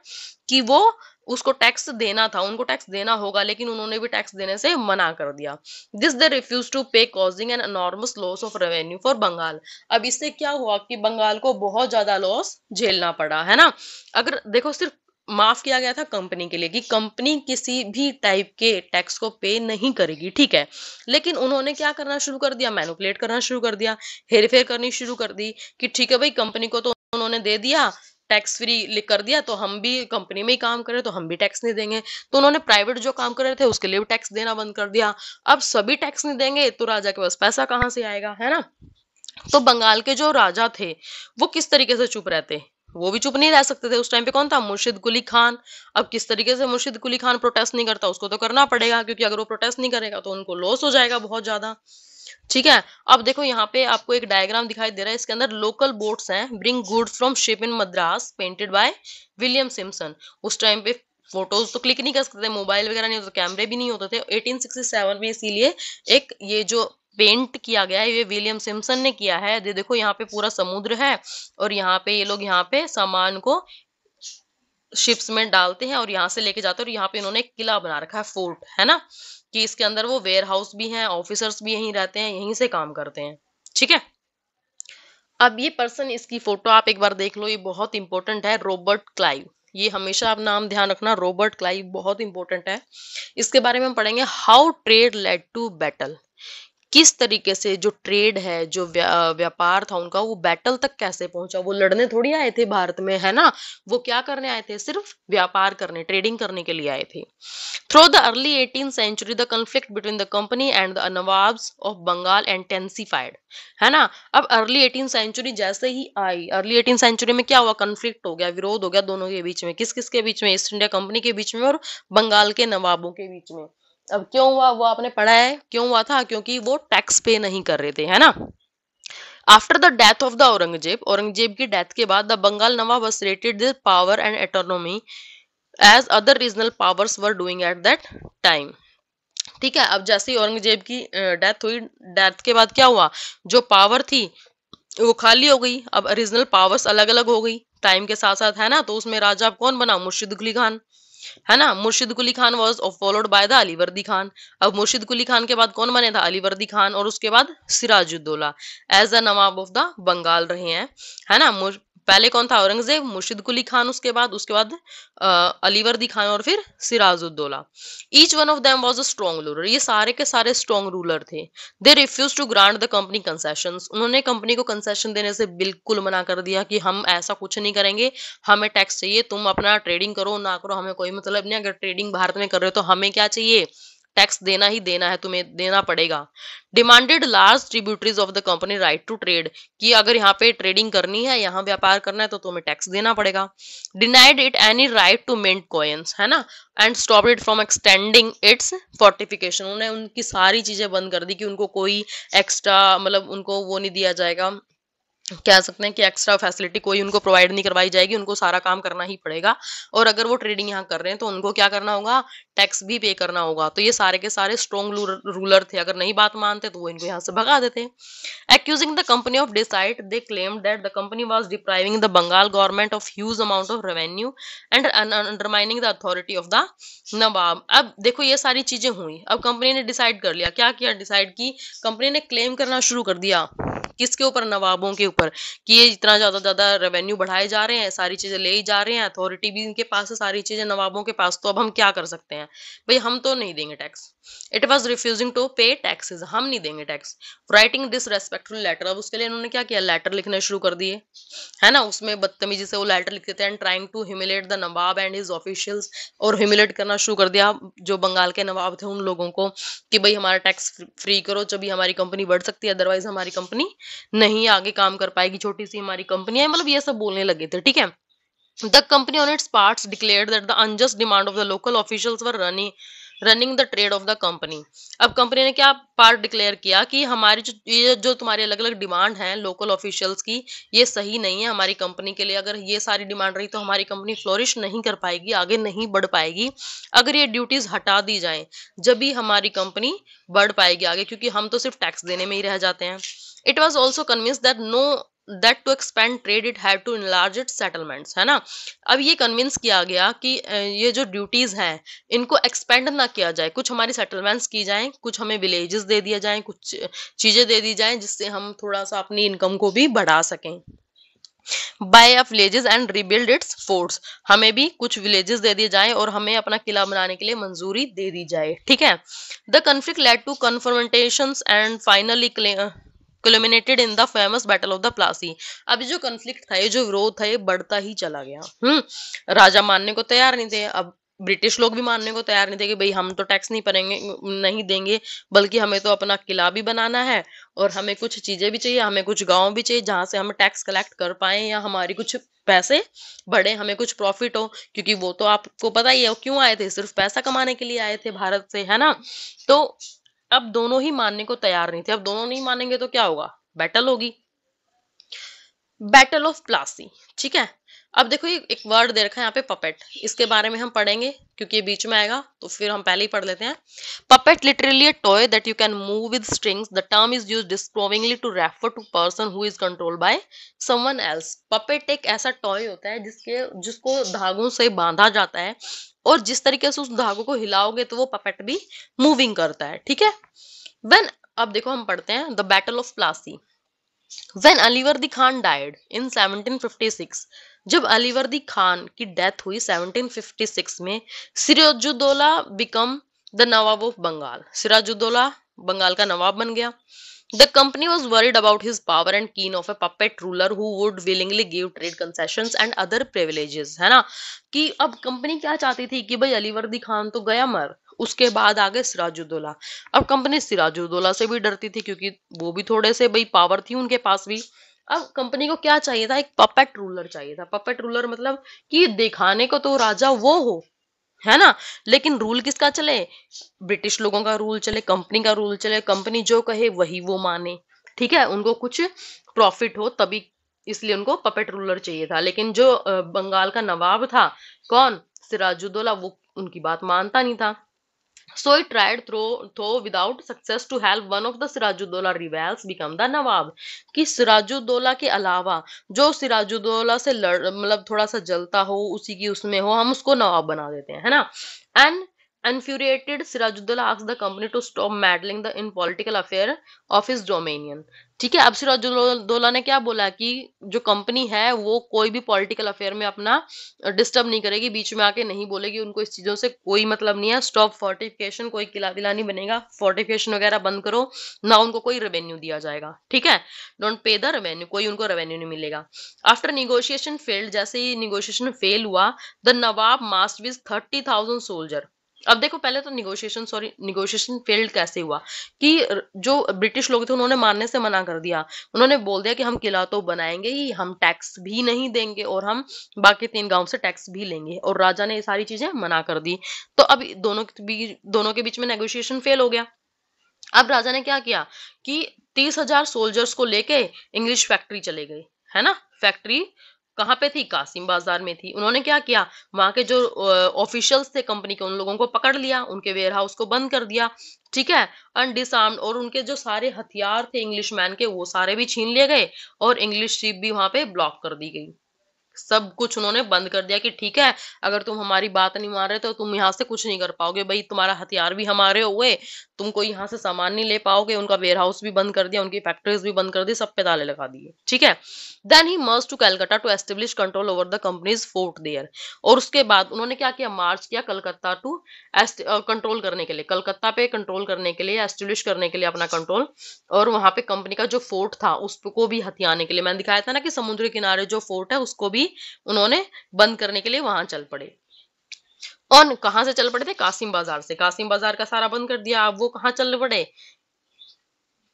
[SPEAKER 1] कि वो उसको टैक्स देना था, उनको टैक्स देना होगा, लेकिन उन्होंने भी टैक्स देने से मना कर दिया। This they refuse to pay causing an enormous loss of revenue for Bengal. अब इससे क्या हुआ कि बंगाल को बहुत ज्यादा लॉस झेलना पड़ा, है ना। अगर देखो सिर्फ माफ किया गया था कंपनी के लिए कि कंपनी किसी भी टाइप के टैक्स को पे नहीं करेगी, ठीक है। लेकिन उन्होंने क्या करना शुरू कर दिया? मैनिपुलेट करना शुरू कर दिया, हेरफेर करनी शुरू कर दी कि ठीक है भाई कंपनी को तो उन्होंने दे दिया, टैक्स फ्री लिख कर दिया, तो हम भी कंपनी में ही काम करें तो हम भी टैक्स नहीं देंगे। तो उन्होंने प्राइवेट जो काम कर रहे थे उसके लिए भी टैक्स देना बंद कर दिया। अब सभी टैक्स नहीं देंगे तो राजा के पास पैसा कहाँ से आएगा, है ना। तो बंगाल के जो राजा थे वो किस तरीके से चुप रहते? वो भी चुप नहीं रह सकते थे। उस टाइम पे कौन था? मुर्शिद कुली खान। अब किस तरीके से मुर्शिद कुली खान प्रोटेस्ट नहीं करता? उसको तो करना पड़ेगा, क्योंकि अगर वो प्रोटेस्ट नहीं करेगा तो उनको लॉस हो जाएगा बहुत ज्यादा, ठीक है। अब देखो यहाँ पे आपको एक डायग्राम दिखाई दे रहा है, इसके अंदर लोकल बोट्स हैं, bring goods from ship in Madras, painted by William Simpson. उस टाइम पे फोटोज तो क्लिक नहीं कर सकते थे, मोबाइल वगैरह नहीं होते, कैमरे भी नहीं होते थे 1867 में, इसीलिए एक ये जो पेंट किया गया है ये विलियम सिम्पसन ने किया है। ये देखो यहाँ पे पूरा समुद्र है और यहाँ पे ये लोग यहाँ पे सामान को शिप्स में डालते हैं और यहाँ से लेके जाते हैं। और यहाँ पे इन्होंने एक किला बना रखा है, फोर्ट, है ना, कि इसके अंदर वो वेयर हाउस भी हैं, ऑफिसर्स भी यहीं रहते हैं, यहीं से काम करते हैं, ठीक है। अब ये पर्सन, इसकी फोटो आप एक बार देख लो, ये बहुत इंपॉर्टेंट है, रॉबर्ट क्लाइव। ये हमेशा आप नाम ध्यान रखना, रॉबर्ट क्लाइव बहुत इंपॉर्टेंट है। इसके बारे में हम पढ़ेंगे how trade led to battle, किस तरीके से जो ट्रेड है, जो व्यापार था उनका, वो बैटल तक कैसे पहुंचा। वो लड़ने थोड़ी आए थे भारत में, है ना, वो क्या करने आए थे, सिर्फ व्यापार करने, ट्रेडिंग करने के लिए आए थे। Through the early 18th century the conflict between the company and the nawabs of Bengal intensified, है ना। अब अर्ली 18th सेंचुरी जैसे ही आई, अर्ली 18th सेंचुरी में क्या हुआ, कॉन्फ्लिक्ट हो गया, विरोध हो गया दोनों के बीच में। किस किस के बीच में, ईस्ट इंडिया कंपनी के बीच में और बंगाल के नवाबों के बीच में। अब क्यों हुआ, वो आपने पढ़ा है क्यों हुआ था, क्योंकि वो टैक्स पे नहीं कर रहे थे, है ना। After the death of the Aurangzeb की डेथ के बाद the Bengal nawab asserted the power and autonomy as other regional powers were doing at that time. ठीक है, अब जैसे ही औरंगजेब की डेथ हुई, डेथ के बाद क्या हुआ, जो पावर थी वो खाली हो गई। अब रीजनल पावर्स अलग अलग हो गई टाइम के साथ साथ, है ना। तो उसमें राजा अब कौन बना, मुर्शिद कुली खान, है ना। Murshid Quli Khan was followed by the Alivardi Khan. अब मुर्शिद कुली खान के बाद कौन बने था, अलीवर्दी खान, और उसके बाद Sirajuddaulah as the nawab of the Bengal रहे हैं, है ना। पहले कौन था, औरंगजेब, मुर्शिद कुली खान, उसके बाद अलीवर्दी खान, और फिर Sirajuddaulah. Each one of them was a strong ruler, ये सारे के सारे स्ट्रॉन्ग रूलर थे। They refuse to grant the company concessions, उन्होंने कंपनी को कंसेशन देने से बिल्कुल मना कर दिया कि हम ऐसा कुछ नहीं करेंगे, हमें टैक्स चाहिए, तुम अपना ट्रेडिंग करो ना करो, हमें कोई मतलब नहीं। अगर ट्रेडिंग भारत में कर रहे हो तो हमें क्या चाहिए, टैक्स देना ही देना है, तुम्हें देना पड़ेगा। Demanded large tributaries of the company right to trade, कि अगर यहाँ पे ट्रेडिंग करनी है, यहाँ व्यापार करना है, तो तुम्हें टैक्स देना पड़ेगा। Denied it any right to mint coins, है ना, and stop it from extending its fortification, उन्हें उनकी सारी चीजें बंद कर दी कि उनको कोई एक्स्ट्रा मतलब उनको वो नहीं दिया जाएगा, कह सकते हैं कि एक्स्ट्रा फैसिलिटी कोई उनको प्रोवाइड नहीं करवाई जाएगी, उनको सारा काम करना ही पड़ेगा। और अगर वो ट्रेडिंग यहाँ कर रहे हैं तो उनको क्या करना होगा, टैक्स भी पे करना होगा। तो ये सारे के सारे स्ट्रॉन्ग रूलर थे, अगर नहीं बात मानते तो वो इनको यहाँ से भगा देते। Accusing the company of deceit, they claimed that the company was depriving the Bengal government of huge amount of revenue and undermining the authority of the नवाब। अब देखो ये सारी चीजें हुई, अब कंपनी ने डिसाइड कर लिया, क्या किया, डिसाइड की कंपनी ने क्लेम करना शुरू कर दिया, किसके ऊपर, नवाबों के ऊपर, कि ये इतना ज्यादा रेवेन्यू बढ़ाए जा रहे हैं, सारी चीजें ले ही जा रहे हैं, अथॉरिटी भी इनके पास है, सारी चीजें नवाबों के पास, तो अब हम क्या कर सकते हैं, भाई हम तो नहीं देंगे tax. It was refusing to pay taxes, हम नहीं देंगे टैक्स। राइटिंग डिसरेस्पेक्टफुल लेटर, अब उसके लिए इन्होंने क्या किया, लेटर लिखने शुरू कर दिए, है ना। उसमें बदतमीजी से वो लेटर लिखते थे, and trying to humiliate the nawab and his officials, और ह्यूमिलेट करना शुरू कर दिया जो बंगाल के नवाब थे उन लोगों को, कि भाई हमारा टैक्स फ्री करो, जब हमारी कंपनी बढ़ सकती है, अदरवाइज हमारी कंपनी नहीं आगे काम कर पाएगी, छोटी सी हमारी कंपनी है, मतलब ये सब बोलने लगे थे, ठीक है। The company on its parts declared that the unjust demand of the local officials were running the trade of the company। अब कंपनी ने क्या पार्ट डिक्लेयर किया कि हमारी ये जो तुम्हारी अलग अलग डिमांड है लोकल ऑफिशियल्स की, ये सही नहीं है हमारी कंपनी के लिए। अगर ये सारी डिमांड रही तो हमारी कंपनी फ्लोरिश नहीं कर पाएगी, आगे नहीं बढ़ पाएगी। अगर ये ड्यूटीज हटा दी जाएं, जब भी हमारी कंपनी बढ़ पाएगी आगे, क्योंकि हम तो सिर्फ टैक्स देने में ही रह जाते हैं। It was also convince that to expand trade it had to enlarge it settlements, है ना। अब ये कन्विंस किया गया कि ये जो ड्यूटीज हैं इनको एक्सपेंड ना किया जाए, कुछ हमारी सेटलमेंट्स की जाएं, कुछ हमें विलेजेस दे दिया जाएं, कुछ चीजें दे दी जाएं, जिससे हम थोड़ा सा अपनी इनकम को भी बढ़ा सकें। Buy a villages and rebuild its forts, हमें भी कुछ विलेजेस दे दिए जाएं और हमें अपना किला बनाने के लिए मंजूरी दे दी जाए, ठीक है। The conflict led to confrontations and finally culminated in the famous battle of the Plassey. अब जो कॉन्फ्लिक्ट था, ये जो विरोध था, ये बढ़ता ही चला गया। राजा मानने को तैयार नहीं थे, अब ब्रिटिश लोग भी मानने को तैयार नहीं थे कि भाई हम तो टैक्स नहीं देंगे, बल्कि हमें तो अपना किला भी बनाना है, और हमें कुछ चीजें भी चाहिए, हमें कुछ गांव भी चाहिए जहां से हम टैक्स कलेक्ट कर पाए, या हमारी कुछ पैसे बढ़े, हमें कुछ प्रॉफिट हो, क्योंकि वो तो आपको पता ही है क्यों आए थे, सिर्फ पैसा कमाने के लिए आए थे भारत से, है ना। तो अब दोनों ही मानने को तैयार नहीं थे, अब दोनों नहीं मानेंगे तो क्या होगा, बैटल होगी, बैटल ऑफ प्लासी, ठीक है। अब देखो ये एक वर्ड दे रखा है यहाँ पे, पपेट, इसके बारे में हम पढ़ेंगे क्योंकि ये बीच में आएगा, तो फिर हम पहले ही पढ़ लेते हैं। Puppet literally a toy that you can move with strings, the term is used discriminately to refer to person who is controlled by someone else. Puppet एक ऐसा टॉय होता है जिसको धागों से बांधा जाता है, और जिस तरीके से उस धागों को हिलाओगे तो वो पपेट भी मूविंग करता है, ठीक है। व्हेन, अब देखो हम पढ़ते हैं the battle of Plassey. When Alivardi Khan died in 1756, जब अलीवर्दी खान की डेथ हुई 1756 में, Sirajuddaulah become the nawab of Bengal. Sirajuddaulah Bengal का नवाब बन गया। The company was worried about his power and keen of a puppet ruler who would willingly give trade concessions and other privileges, है ना, कि अब कंपनी क्या चाहती थी कि भाई अलीवर्दी खान तो गया मर, उसके बाद आगे सिराजुद्दौला। अब कंपनी सिराजुद्दौला से भी डरती थी क्योंकि वो भी थोड़े से भाई पावर थी उनके पास भी। अब कंपनी को क्या चाहिए था, एक पपेट रूलर चाहिए था। पपेट रूलर मतलब कि दिखाने को तो राजा वो हो, है ना, लेकिन रूल किसका चले, ब्रिटिश लोगों का रूल चले, कंपनी का रूल चले, कंपनी जो कहे वही वो माने। ठीक है, उनको कुछ प्रॉफिट हो तभी, इसलिए उनको पपेट रूलर चाहिए था। लेकिन जो बंगाल का नवाब था, कौन, सिराजुद्दौला, वो उनकी बात मानता नहीं था। So he tried though without success to help one of the Sirajuddaulah rivals become the Nawab, कि सिराजुद्दौला के अलावा जो सिराजुद्दौला से मतलब थोड़ा सा जलता हो, उसी की उसमें हो, हम उसको नवाब बना देते हैं, है ना। And infuriated Sirajuddaulah asked the company to stop meddling in political affair of his dominion। ठीक है, अब सिराजुद्दौला ने क्या बोला कि जो कंपनी है वो कोई भी पॉलिटिकल अफेयर में अपना डिस्टर्ब नहीं करेगी, बीच में आके नहीं बोलेगी, उनको इस चीजों से कोई मतलब नहीं है। स्टॉप फोर्टिफिकेशन, कोई किला विला नहीं बनेगा, फोर्टिफिकेशन वगैरह बंद करो ना, उनको कोई रेवेन्यू दिया जाएगा। ठीक है, डोंट पे द रेवेन्यू, कोई उनको रेवेन्यू नहीं मिलेगा। आफ्टर निगोशिएशन फेल्ड, जैसे ही निगोशिएशन फेल हुआ, the Nawab marched with 30,000 soldier. अब देखो, पहले तो निगोशिएशन फेल्ड कैसे हुआ कि जो ब्रिटिश लोग थे उन्होंने मानने से मना कर दिया। उन्होंने बोल दिया कि हम किला तो बनाएंगे ही, हम टैक्स भी नहीं देंगे और हम बाकी 3 गांव से टैक्स भी लेंगे, और राजा ने ये सारी चीजें मना कर दी। तो अब दोनों के बीच में नेगोशिएशन फेल हो गया। अब राजा ने क्या किया कि 30,000 सोल्जर्स को लेके इंग्लिश फैक्ट्री चले गए, है ना। फैक्ट्री कहाँ पे थी, कासिम बाजार में थी। उन्होंने क्या किया, वहां के जो ऑफिशियल्स थे कंपनी के, उन लोगों को पकड़ लिया, उनके वेयर हाउस को बंद कर दिया। ठीक है, अनडिसआर्म्ड, और उनके जो सारे हथियार थे इंग्लिश मैन के, वो सारे भी छीन लिए गए, और इंग्लिश शिप भी वहां पे ब्लॉक कर दी गई। सब कुछ उन्होंने बंद कर दिया कि ठीक है, अगर तुम हमारी बात नहीं मान रहे तो तुम यहाँ से कुछ नहीं कर पाओगे, भाई तुम्हारा हथियार भी हमारे हुए, तुम कोई यहाँ से सामान नहीं ले पाओगे। उनका वेयर हाउस भी बंद कर दिया, उनकी फैक्ट्रीज भी बंद कर दी, सब पे ताले लगा दिए। ठीक है, then he marched to Calcutta to establish control over the company's fort there. और उसके बाद उन्होंने क्या किया, मार्च किया कलकत्ता टू कंट्रोल करने के लिए, कलकत्ता पे कंट्रोल करने के लिए, एस्टेब्लिश करने के लिए अपना कंट्रोल। और वहां पे कंपनी का जो फोर्ट था उसको भी हथियाने के लिए, मैंने दिखाया था ना कि समुद्र किनारे जो फोर्ट है उसको भी उन्होंने बंद करने के लिए वहां चल पड़े। और कहां से चल पड़े थे, कासिम बाजार से। कासिम बाजार का सारा बंद कर दिया। अब वो कहाँ चल पड़े,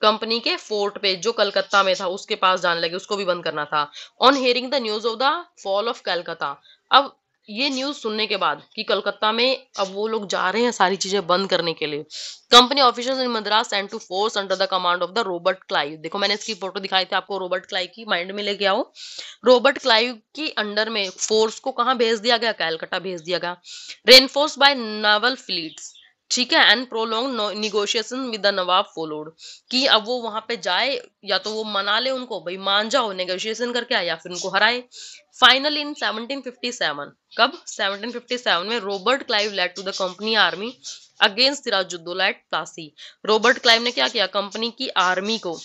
[SPEAKER 1] कंपनी के फोर्ट पे जो कलकत्ता में था उसके पास जाने लगे, उसको भी बंद करना था। On hearing the news of the fall of Calcutta, अब ये न्यूज सुनने के बाद कि कलकत्ता में अब वो लोग जा रहे हैं सारी चीजें बंद करने के लिए, company officers in Madras sent to force under the command of the Robert Clive. देखो मैंने इसकी फोटो दिखाई थी आपको, रॉबर्ट क्लाइव की माइंड में लेके आओ। रॉबर्ट क्लाइव की अंडर में फोर्स को कहाँ भेज दिया गया, कलकत्ता भेज दिया गया। रेनफोर्स बाय नावल फ्लीट्स, ठीक है, and prolong negotiation with the Nawab followed, कि अब वो वहां पे जाए, या तो वो मना ले उनको, भाई मान जाओ, नेगोशिएशन करके आए, या फिर उनको हराए। फाइनली इन 1757, कब, 1757 में Robert Clive led to the company army against Sirajuddaulah at Plassey. Robert Clive ने क्या किया, कंपनी की आर्मी को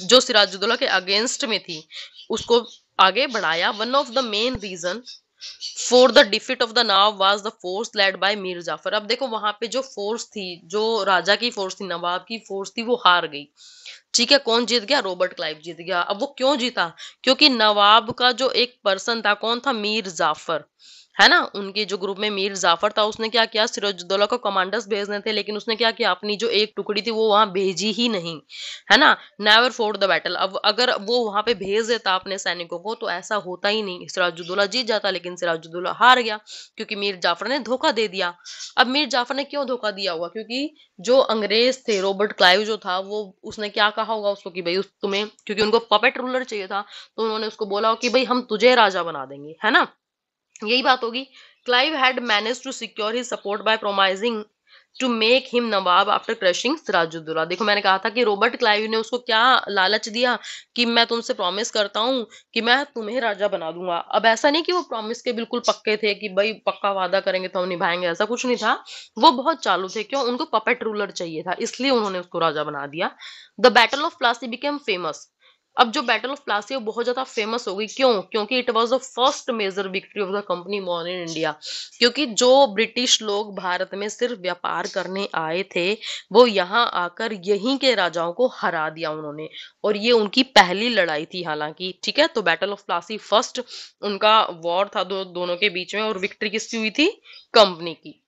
[SPEAKER 1] जो सिराजुद्दौला के अगेंस्ट में थी उसको आगे बढ़ाया। One of the main reason for the defeat of the nawab was the force led by Mir Jafar. अब देखो वहां पे जो फोर्स थी, जो राजा की फोर्स थी, नवाब की फोर्स थी, वो हार गई। ठीक है, कौन जीत गया, रॉबर्ट क्लाइव जीत गया। अब वो क्यों जीता, क्योंकि नवाब का जो एक पर्सन था, कौन था, मीर जाफर, है ना, उनके जो ग्रुप में मीर जाफर था, उसने क्या किया, सिराजुद्दौला को कमांडर्स भेजने थे, लेकिन उसने क्या किया, अपनी जो एक टुकड़ी थी वो वहां भेजी ही नहीं, है ना। नेवर फॉर द बैटल, अब अगर वो वहां पे भेज देता अपने सैनिकों को तो ऐसा होता ही नहीं, सिराजुद्दौला जीत जाता, लेकिन सिराजुद्दौला हार गया क्योंकि मीर जाफर ने धोखा दे दिया। अब मीर जाफर ने क्यों धोखा दिया होगा, क्योंकि जो अंग्रेज थे, रॉबर्ट क्लाइव जो था, वो उसने क्या कहा होगा उसको कि भाई तुम्हें, क्योंकि उनको पपेट रूलर चाहिए था, तो उन्होंने उसको बोला हो कि भाई हम तुझे राजा बना देंगे, है ना, यही बात होगी। Clive had manage to secure his support by promising to make him nawab after crushing Sirajuddaula. देखो मैंने कहा था कि रॉबर्ट क्लाइव ने उसको क्या लालच दिया कि मैं तुमसे प्रॉमिस करता हूँ कि मैं तुम्हें राजा बना दूंगा। अब ऐसा नहीं कि वो प्रॉमिस के बिल्कुल पक्के थे कि भाई पक्का वादा करेंगे तो हम निभाएंगे, ऐसा कुछ नहीं था। वो बहुत चालू थे, क्यों, उनको पपेट रूलर चाहिए था, इसलिए उन्होंने उसको राजा बना दिया। The battle of Plassey became famous, अब जो बैटल ऑफ प्लासी है वो बहुत ज्यादा फेमस हो गई, क्यों? क्योंकि it was the first major victory of the company won in India. क्योंकि जो ब्रिटिश लोग भारत में सिर्फ व्यापार करने आए थे, वो यहाँ आकर यहीं के राजाओं को हरा दिया उन्होंने, और ये उनकी पहली लड़ाई थी हालांकि। ठीक है, तो बैटल ऑफ प्लासी फर्स्ट उनका वॉर था दोनों के बीच में, और विक्ट्री किसकी हुई थी? कंपनी की।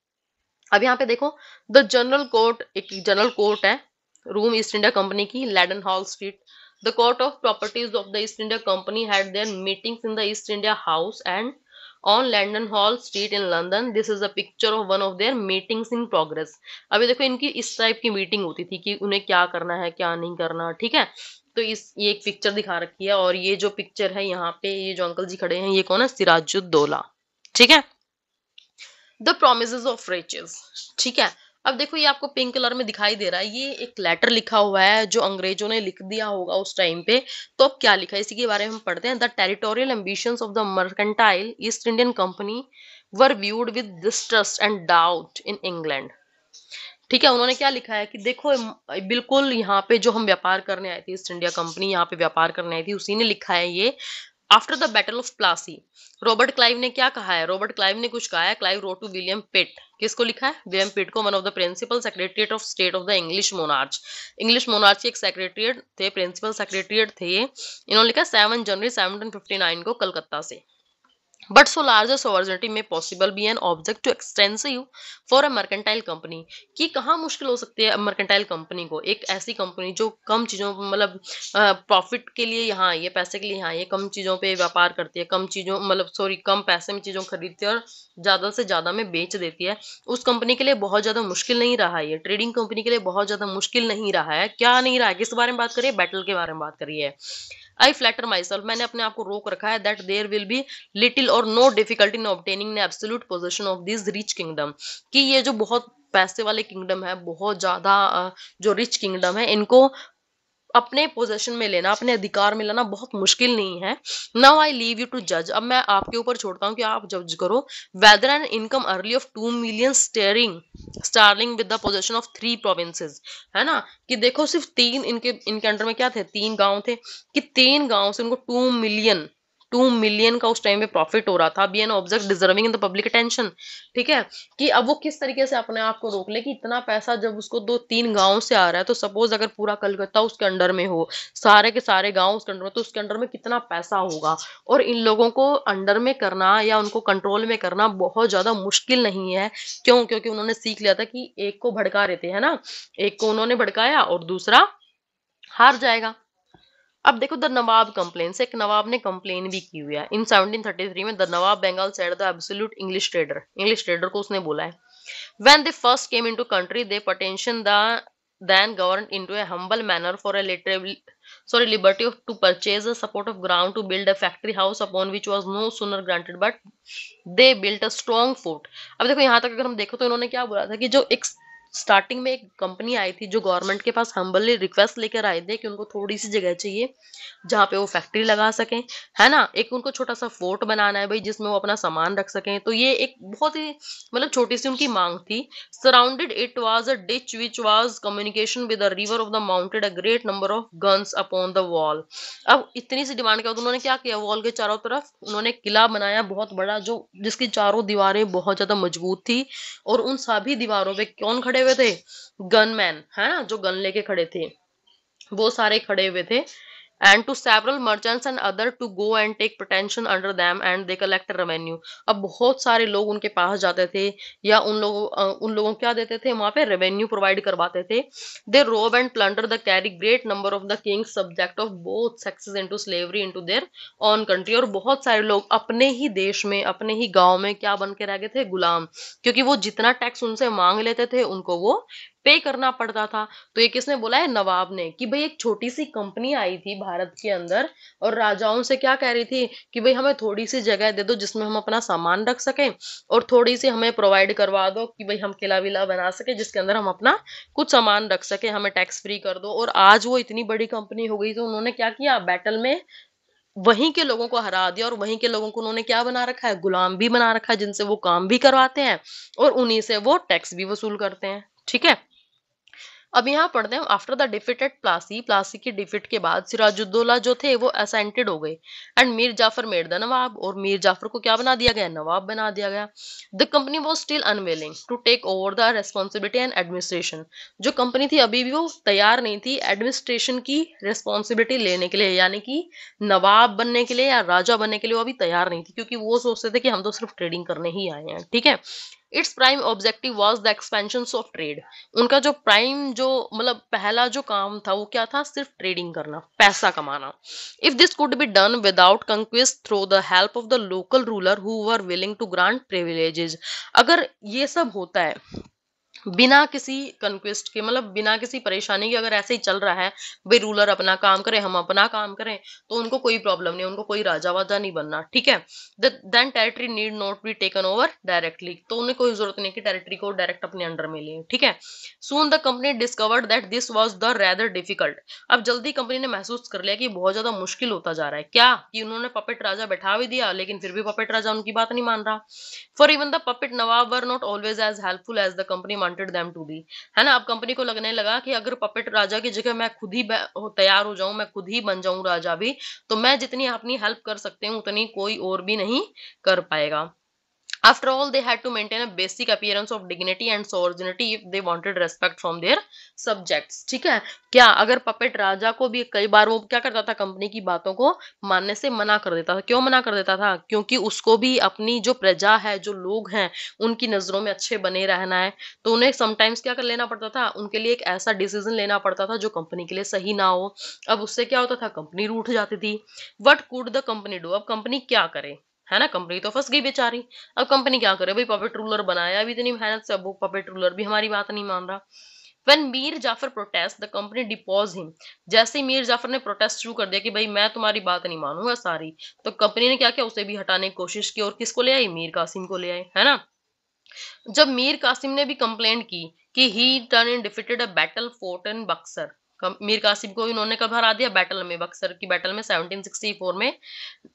[SPEAKER 1] अब यहाँ पे देखो, द जनरल कोर्ट, एक जनरल कोर्ट है रूम ईस्ट इंडिया कंपनी की, Leadenhall street. The court of properties of the East India Company had their meetings in the East India House and on Leadenhall street in London. This is a picture of one of their meetings in progress. अभी देखो, इनकी इस type की meeting होती थी कि उन्हें क्या करना है क्या नहीं करना। ठीक है, तो ये एक पिक्चर दिखा रखी है, और ये जो पिक्चर है यहाँ पे, ये जो अंकल जी खड़े हैं, ये कौन है? सिराजुद्दौला। ठीक है, द प्रोमिस ऑफ रिचेस। ठीक है, अब देखो ये आपको पिंक कलर में दिखाई दे रहा है, ये एक लेटर लिखा हुआ है जो अंग्रेजों ने लिख दिया होगा उस टाइम पे। तो अब क्या लिखा है इसी के बारे में हम पढ़ते हैं। The territorial ambitions of the mercantile east Indian company were viewed with distrust and doubt in England. ठीक है, उन्होंने क्या लिखा है कि देखो, बिल्कुल यहाँ पे जो हम व्यापार करने आए थे, ईस्ट इंडिया कंपनी यहाँ पे व्यापार करने आई थी, उसी ने लिखा है ये। After the battle of Plassey, Robert Clive ने क्या कहा है? रॉबर्ट क्लाइव ने कुछ कहा है। Clive wrote to William Pitt. किसको लिखा है? विलियम पिट को, one of the principal secretariat of state of the English monarch. English monarch के एक सेक्रेटरीट थे, प्रिंसिपल सेक्रेटरीट थे ये। इन्होंने लिखा 7 जनवरी 1759 को कलकत्ता से। But so large a sovereignty may possible be an object to extensive for a mercantile company। कि कहाँ मुश्किल हो सकती है मर्केंटाइल कंपनी को, एक ऐसी कंपनी जो कम चीजों मतलब प्रॉफिट के लिए यहाँ आई है, पैसे के लिए यहाँ आई है, कम चीजों पे व्यापार करती है, कम चीजों मतलब सॉरी कम पैसे में चीजों खरीदती है और ज्यादा से ज्यादा में बेच देती है। उस कंपनी के लिए बहुत ज्यादा मुश्किल नहीं रहा है, ये ट्रेडिंग कंपनी के लिए बहुत ज्यादा मुश्किल नहीं रहा है। क्या नहीं रहा है? किस बारे में बात करिए? बैटल के बारे में बात करिए। आई फ्लैटर माई सेल्फ, मैंने अपने आप को रोक रखा है, that there will be little or no difficulty in obtaining absolute possession of this rich kingdom. कि ये जो बहुत पैसे वाले किंगडम है, बहुत ज्यादा जो रिच किंगडम है, इनको अपने पोजेशन में लेना, अपने अधिकार में लाना बहुत मुश्किल नहीं है। Now I leave you to जज, अब मैं आपके ऊपर छोड़ता हूँ कि आप जज करो। Whether an income yearly of 2 million sterling with the possession of 3 provinces. है ना, कि देखो सिर्फ 3 इनके अंडर में क्या थे? 3 गांव थे, कि 3 गांव से उनको 2 मिलियन का उस टाइम पे प्रॉफिट हो रहा था। Be an object deserving in the public attention. ठीक है, कि अब वो किस तरीके से अपने आप को रोक ले कि इतना पैसा जब उसको 2-3 गांव से आ रहा है, तो सपोज अगर पूरा कलकत्ता उसके अंडर में हो, सारे के सारे गांव उसके अंडर में, तो उसके अंडर में कितना पैसा होगा। और इन लोगों को अंडर में करना या उनको कंट्रोल में करना बहुत ज्यादा मुश्किल नहीं है। क्यों? क्योंकि उन्होंने सीख लिया था कि एक को भड़का रहे थे, है ना, एक को उन्होंने भड़काया और दूसरा हार जाएगा। अब देखो, द नवाब कंप्लेन्स, एक नवाब ने कंप्लेन भी की हुई है। इन 1733 में the nawab Bengal said the absolute English trader को उसने बोला है, when they first came into country they petitioned the then governed into a humble manner for a liberty to purchase a support of ground to build a factory house, upon which was no sooner granted but they built a strong fort। अब देखो यहाँ तक अगर हम देखो तो इन्होंने क्या बोला था कि जो एक स्टार्टिंग में एक कंपनी आई थी जो गवर्नमेंट के पास हम्बली रिक्वेस्ट लेकर आए थे कि उनको थोड़ी सी जगह चाहिए जहाँ पे वो फैक्ट्री लगा सकें, है ना, एक उनको छोटा सा फोर्ट बनाना है भाई जिसमें वो अपना सामान रख सकें। तो ये एक बहुत ही मतलब छोटी सी उनकी मांग थी। Surrounded it was a ditch which was communication with the river of the mounted a great number of guns upon the wall. अब इतनी सी डिमांड के बाद उन्होंने क्या किया? वॉल के चारों तरफ उन्होंने किला बनाया बहुत बड़ा, जो जिसकी चारों दीवारें बहुत ज्यादा मजबूत थी। और उन सभी दीवारों पे कौन खड़े हुए थे? गनमैन, है ना, जो गन लेके खड़े थे, वो सारे खड़े हुए थे। And to several merchants and other to go and take protection under them and they collect revenue. अब बहुत सारे लोग उनके पास जाते थे, या उन लोगों को क्या देते थे? वहां पे रेवेन्यू प्रोवाइड करवाते थे। They rob and plunder the carry great number of the king's subject of both sexes into slavery into their own country. और बहुत सारे लोग अपने ही देश में, अपने ही गांव में क्या बन के रह गए थे? गुलाम। क्योंकि वो जितना टैक्स उनसे मांग लेते थे उनको वो पे करना पड़ता था। तो ये किसने बोला है? नवाब ने, कि भाई एक छोटी सी कंपनी आई थी भारत के अंदर और राजाओं से क्या कह रही थी कि भाई हमें थोड़ी सी जगह दे दो जिसमें हम अपना सामान रख सकें, और थोड़ी सी हमें प्रोवाइड करवा दो कि भाई हम किला विला बना सके जिसके अंदर हम अपना कुछ सामान रख सके, हमें टैक्स फ्री कर दो। और आज वो इतनी बड़ी कंपनी हो गई, तो उन्होंने क्या किया? बैटल में वहीं के लोगों को हरा दिया, और वहीं के लोगों को उन्होंने क्या बना रखा है? गुलाम भी बना रखा है, जिनसे वो काम भी करवाते हैं और उन्हीं से वो टैक्स भी वसूल करते हैं। ठीक है, अब यहाँ पढ़ते हैं, after the defeat at Plassey, Plassey की डिफीट के बाद सिराजुद्दौला जो थे वो असेंटेड हो गए and Mir Jafar made the nawab, और मीर जाफर को क्या बना दिया गया, नवाब बना दिया गया। The company was still unwilling to take over the responsibility and administration, जो कंपनी थी अभी भी वो तैयार नहीं थी एडमिनिस्ट्रेशन की रेस्पॉन्सिबिलिटी लेने के लिए, यानी कि नवाब बनने के लिए या राजा बनने के लिए वो अभी तैयार नहीं थी, क्योंकि वो सोचते थे कि हम तो सिर्फ ट्रेडिंग करने ही आए हैं, ठीक है। Its prime objective was the expansion of trade, उनका जो प्राइम जो मतलब पहला जो काम था वो क्या था, सिर्फ ट्रेडिंग करना, पैसा कमाना। If this could be done without conquest through the help of the local ruler who were willing to grant privileges, अगर ये सब होता है बिना किसी कंक्वेस्ट के, मतलब बिना किसी परेशानी के, अगर ऐसे ही चल रहा है भाई रूलर अपना काम करे हम अपना काम करें, तो उनको कोई प्रॉब्लम नहीं, उनको कोई राजा वाजा नहीं बनना, ठीक है। Then territory need not be taken over directly, तो उन्हें कोई जरूरत नहीं कि टेरिटरी को डायरेक्ट अपने अंडर में ले, ठीक है। Soon the company discovered that this was the rather difficult, अब जल्दी कंपनी ने महसूस कर लिया कि बहुत ज्यादा मुश्किल होता जा रहा है, क्या कि उन्होंने पपेट राजा बैठा भी दिया लेकिन फिर भी पपेट राजा उनकी बात नहीं मान रहा। For even the puppet nawab were not always as helpful as the company wanted them to be, है ना। अब कंपनी को लगने लगा कि अगर पपेट राजा की जगह मैं खुद ही तैयार हो जाऊं, मैं खुद ही बन जाऊं राजा भी, तो मैं जितनी अपनी हेल्प कर सकते हूँ उतनी कोई और भी नहीं कर पाएगा। After all, they had to maintain a basic appearance of dignity and sovereignty if they wanted respect from their subjects, ठीक है। क्या अगर पपेट राजा को भी कई बार वो क्या करता था, कंपनी की बातों को मानने से मना कर देता था। क्यों मना कर देता था, क्योंकि उसको भी अपनी जो प्रजा है, जो लोग हैं, उनकी नजरों में अच्छे बने रहना है, तो उन्हें समटाइम्स क्या कर लेना पड़ता था, उनके लिए एक ऐसा डिसीजन लेना पड़ता था जो कंपनी के लिए सही ना हो। अब उससे क्या होता था, कंपनी रूठ जाती थी। What could the company do, अब कंपनी क्या करे, है ना, कंपनी तो फंस गई बेचारी। अब कंपनी क्या करे भाई, पपेट रूलर बनाया अभी इतनी मेहनत से, अब वो पपेट रूलर भी हमारी बात नहीं मान रहा। When Mir Jafar protest the company depose him, जैसे ही मीर जाफर ने प्रोटेस्ट शुरू कर दिया कि भाई मैं तुम्हारी बात नहीं मानूंगा सारी, तो कंपनी ने क्या किया, उसे भी हटाने की कोशिश की, और किसको ले आई, मीर कासिम को ले आए, है ना। जब मीर कासिम ने भी कंप्लेंट की कि he turn in defeated a battle fought in Buxar, Mir Qasim को इन्होंने कब हरा दिया, बैटल में, बक्सर की बैटल में 1764 में,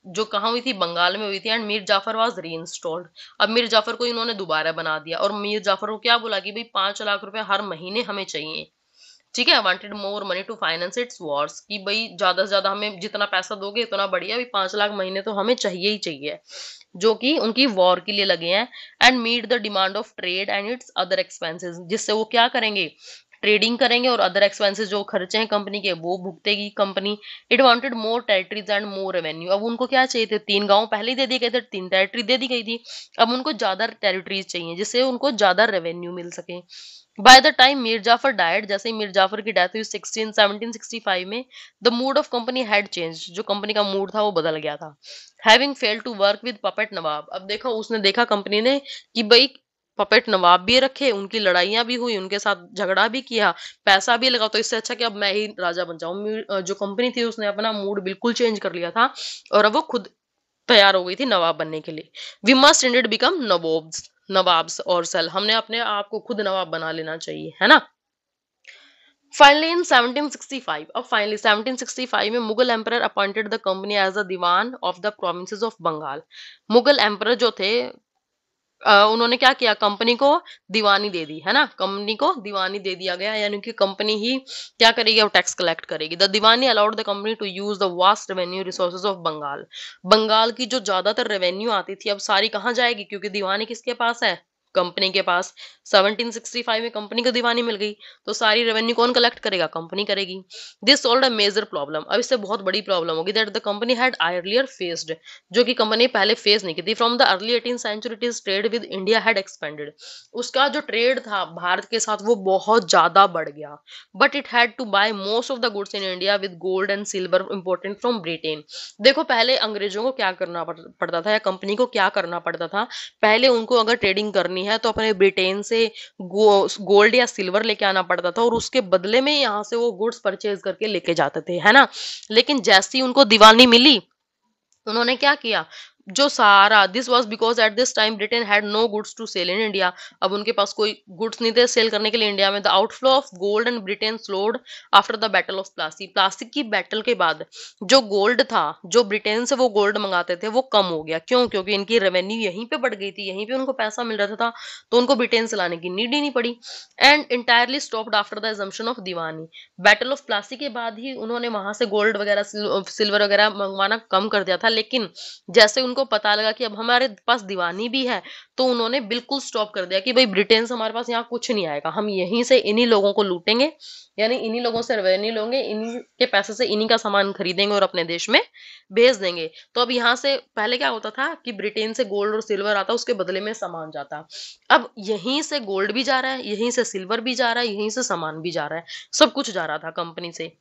[SPEAKER 1] जो कहाँ हुई थी, बंगाल में हुई थी। एंड मीर जाफर वाज री इंस्टॉल्ड, अब मीर जाफर को इन्होंने दोबारा बना दिया, और मीर जाफर को क्या बोला कि भाई 5 लाख रुपए हर महीने हमें चाहिए, ठीक है। Wanted more money to finance its wars, कि भाई ज्यादा से ज्यादा हमें जितना पैसा दोगे उतना बढ़िया, भी 5 लाख महीने तो हमें चाहिए ही चाहिए, जो कि उनकी वॉर के लिए लगे हैं। And meet the demand of trade and its other expenses, जिससे वो क्या करेंगे, ट्रेडिंग करेंगे और अदर एक्सपेंसेस जो खर्चे हैं कंपनी के वो भुगतेगी company. It wanted more territories and more revenue, अब उनको क्या चाहिए थे, 3 गांव पहले ही दे दिए गए थे, 3 टेरिटरी दे दी गई थी, अब उनको ज्यादा टेरिटरीज चाहिए जिससे उनको ज्यादा रेवेन्यू मिल सके। By the time Mir Jafar died, जैसे ही मीर जाफर की डेथ हुई 1765 में, the mood of company had change, जो कंपनी का मूड था वो बदल गया था। Having failed to work with puppet nawab, अब देखो उसने देखा कंपनी ने कि भाई पपेट नवाब भी रखे, उनकी लड़ाइयां भी हुई, उनके साथ झगड़ा भी किया, पैसा भी लगा, तो इससे अच्छा कि अब मैं ही राजा बन जाऊं। जो कंपनी थी उसने अपना मूड बिल्कुल चेंज कर लिया था, और अब वो खुद तैयार हो गई थी नवाब बनने के लिए। We must indeed become nawabs, nawabs और सेल, हमने अपने आप को खुद नवाब बना लेना चाहिए, है ना। फाइनली इन 1765, अब फाइनली 1765 में Mughal emperor appointed the company as the diwan of the provinces of Bengal. Mughal emperor जो थे उन्होंने क्या किया, कंपनी को दीवानी दे दी, है ना, कंपनी को दीवानी दे दिया गया, यानी कि कंपनी ही क्या करेगी, वो टैक्स कलेक्ट करेगी। The Diwani allowed the company to use the vast revenue resources of Bengal, Bengal की जो ज्यादातर रेवेन्यू आती थी अब सारी कहाँ जाएगी, क्योंकि दीवानी किसके पास है, कंपनी के पास। 1765 में कंपनी को दीवानी मिल गई, तो सारी रेवेन्यू कौन कलेक्ट करेगा, कंपनी करेगी। This solved a major problem, अब इससे बहुत बड़ी प्रॉब्लम होगी, that the company had earlier faced, जो कि कंपनी पहले फेस नहीं की थी। From the early 18th century it is trade with India had expanded, उसका जो ट्रेड था भारत के साथ वो बहुत ज्यादा बढ़ गया। But it had to buy most of the goods in India with gold and silver imported from Britain. देखो पहले अंग्रेजों को क्या करना पड़ता था, या कंपनी को क्या करना पड़ता था, पहले उनको अगर ट्रेडिंग करनी है तो अपने ब्रिटेन से गोल्ड या सिल्वर लेके आना पड़ता था, और उसके बदले में यहाँ से वो गुड्स परचेज करके लेके जाते थे, है ना। लेकिन जैसी उनको दीवानी मिली, उन्होंने क्या किया, जो सारा this was because at this time Britain had no goods to sell in India. अब उनके पास कोई गुड्स नहीं थे सेल करने के लिए इंडिया में। The outflow of gold and Britain slowed after the battle of Plassey. Plassey की बैटल के बाद जो गोल्ड था, जो ब्रिटेन से वो गोल्ड मंगाते थे, वो कम हो गया। क्यों? क्योंकि इनकी रेवेन्यू यहीं पे बढ़ गई थी, यहीं पे उनको पैसा मिल रहा था, तो उनको ब्रिटेन से लाने की नीड ही नहीं पड़ी। And entirely stopped after the assumption of Deewani. Battle of Plassey के बाद ही उन्होंने वहां से गोल्ड वगैरह सिल्वर वगैरह मंगवाना कम कर दिया था। लेकिन जैसे उनको पता लगा कि अब हमारे पास दीवानी भी है, तो उन्होंने बिल्कुल स्टॉप कर दिया कि भाई ब्रिटेन से हमारे पास यहाँ कुछ नहीं आएगा, हम यहीं से इन्हीं लोगों को लूटेंगे, यानी इन्हीं लोगों से रेवेन्यू लेंगे, इन्हीं के पैसे से इन्हीं का सामान खरीदेंगे और अपने देश में भेज देंगे। तो अब यहाँ से पहले क्या होता था कि ब्रिटेन से गोल्ड और सिल्वर आता, उसके बदले में सामान जाता। अब यहीं से गोल्ड भी जा रहा है, यहीं से सिल्वर भी जा रहा है, यहीं से सामान भी जा रहा है, सब कुछ जा रहा था कंपनी से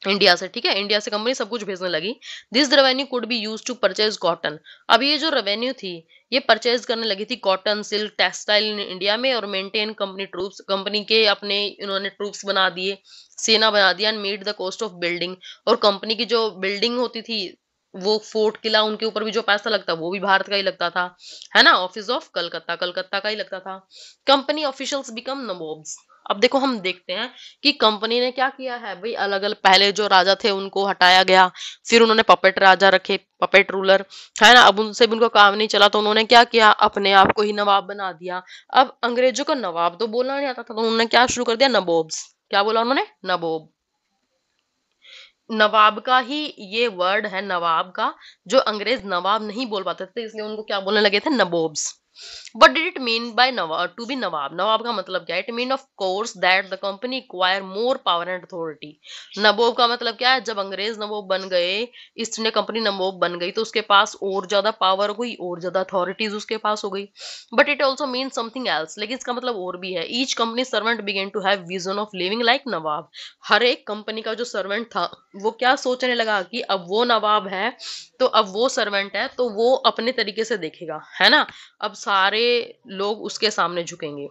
[SPEAKER 1] इंडिया से। ठीक है, इंडिया से कंपनी सब कुछ भेजने लगी। This revenue could be use to purchase cotton. अब ये जो रेवेन्यू थी, ये परचेज करने लगी थी cotton, silk, textile in India में, और मेंटेन कंपनी ट्रूप्स। कंपनी के अपने इन्होंने ट्रूप्स बना दिए, सेना बना दिया, and meet the cost of building. और कंपनी की जो बिल्डिंग होती थी, वो फोर्ट किला, उनके ऊपर भी जो पैसा लगता वो भी भारत का ही लगता था, है ना। ऑफिस ऑफ कलकत्ता, कलकत्ता का ही लगता था। Company officials become nabobs. अब देखो हम देखते हैं कि कंपनी ने क्या किया है भाई। अलग अलग पहले जो राजा थे उनको हटाया गया, फिर उन्होंने पपेट राजा रखे, पपेट रूलर, है ना। अब उनसे भी उनको काम नहीं चला, तो उन्होंने क्या किया, अपने आप को ही नवाब बना दिया। अब अंग्रेजों को नवाब तो बोलना नहीं आता था, तो उन्होंने क्या शुरू कर दिया, नबोब्स। क्या बोला उन्होंने, नबोब। नवाब का ही ये वर्ड है, नवाब का, जो अंग्रेज नवाब नहीं बोल पाते थे, इसलिए उनको क्या बोलने लगे थे, नबोब्स। What did it mean by Nawab, to be नवाब? नवाब का मतलब क्या है? It mean of course that the company acquire more power and authority. नबोब का मतलब क्या है? जब अंग्रेज नवाब बन गए, ईस्ट इंडिया कंपनी नवाब बन गई, तो उसके पास और ज्यादा पावर हो गई, और ज्यादा अथॉरिटीज उसके पास हो गई। But it also mean something else. लेकिन इसका मतलब और भी है। Each company servant began to have vision of living like nawab. हर एक कंपनी का जो सर्वेंट था, वो क्या सोचने लगा कि अब वो नवाब है, तो अब वो सर्वेंट है, तो वो अपने तरीके से देखेगा, है ना। अब सारे लोग उसके सामने झुकेंगे।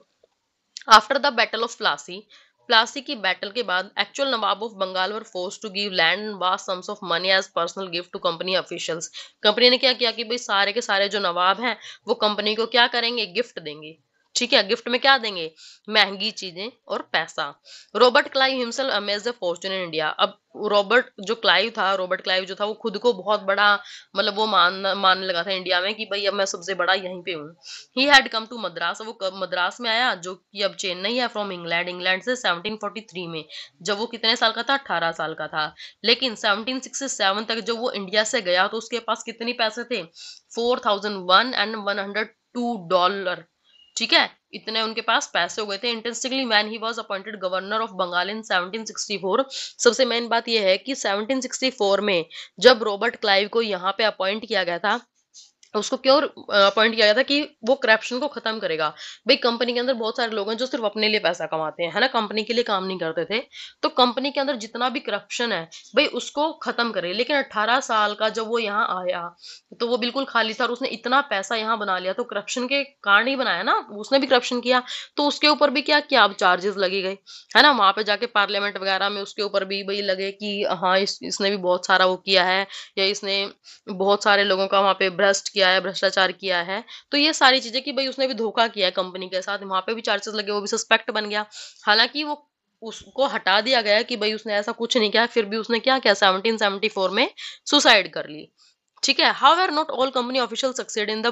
[SPEAKER 1] After the battle of Plassey, Plassey की बैटल के बाद actual nawab of Bengal were force to give land and vast sums of money as personal gift to company officials. Company ने क्या किया कि भाई सारे के सारे जो नवाब हैं, वो कंपनी को क्या करेंगे, गिफ्ट देंगे। ठीक है, गिफ्ट में क्या देंगे, महंगी चीजें और पैसा। Robert Clive himself amazed the Fortune in India. अब रॉबर्ट जो क्लाइव था, रॉबर्ट क्लाइव जो था, वो खुद को बहुत बड़ा, मतलब वो मानने लगा था इंडिया में कि भाई अब मैं सबसे बड़ा यहीं पे हूँ। He had come to Madras. वो कब मद्रास में आया, जो कि अब चेन्नई है, फ्रॉम इंग्लैंड। इंग्लैंड से 1743 में, जब वो कितने साल का था, 18 साल का था। लेकिन 1767 तक जब वो इंडिया से गया, तो उसके पास कितने पैसे थे, 4102 डॉलर। ठीक है, इतने उनके पास पैसे हो गए थे। Interestingly man he was appointed governor of Bengal in 1764। सबसे मेन बात यह है कि 1764 में जब रॉबर्ट क्लाइव को यहाँ पे अपॉइंट किया गया था, उसको क्यों अपॉइंट किया गया था कि वो करप्शन को खत्म करेगा। भाई कंपनी के अंदर बहुत सारे लोग हैं जो सिर्फ अपने लिए पैसा कमाते हैं, है ना, कंपनी के लिए काम नहीं करते थे। तो कंपनी के अंदर जितना भी करप्शन है, भाई उसको खत्म करे। लेकिन 18 साल का जब वो यहाँ आया, तो वो बिल्कुल खाली था, और उसने इतना पैसा यहाँ बना लिया, तो करप्शन के कारण ही बनाया ना, उसने भी करप्शन किया, तो उसके ऊपर भी क्या किया, अब चार्जेस लगे गए, है ना। वहां पे जाके पार्लियामेंट वगैरह में उसके ऊपर भी भाई लगे कि हाँ इसने भी बहुत सारा वो किया है, या इसने बहुत सारे लोगों का वहां पे भ्रष्ट किया है, भ्रष्टाचार किया है। तो ये सारी चीजें कि भाई उसने भी धोखा किया है कंपनी के साथ, वहां पे भी चार्जेस लगे, वो भी सस्पेक्ट बन गया। हालांकि वो उसको हटा दिया गया कि भाई उसने ऐसा कुछ नहीं किया, फिर भी उसने क्या किया, 1774 में सुसाइड कर ली। ठीक है, however not all company official succeed in the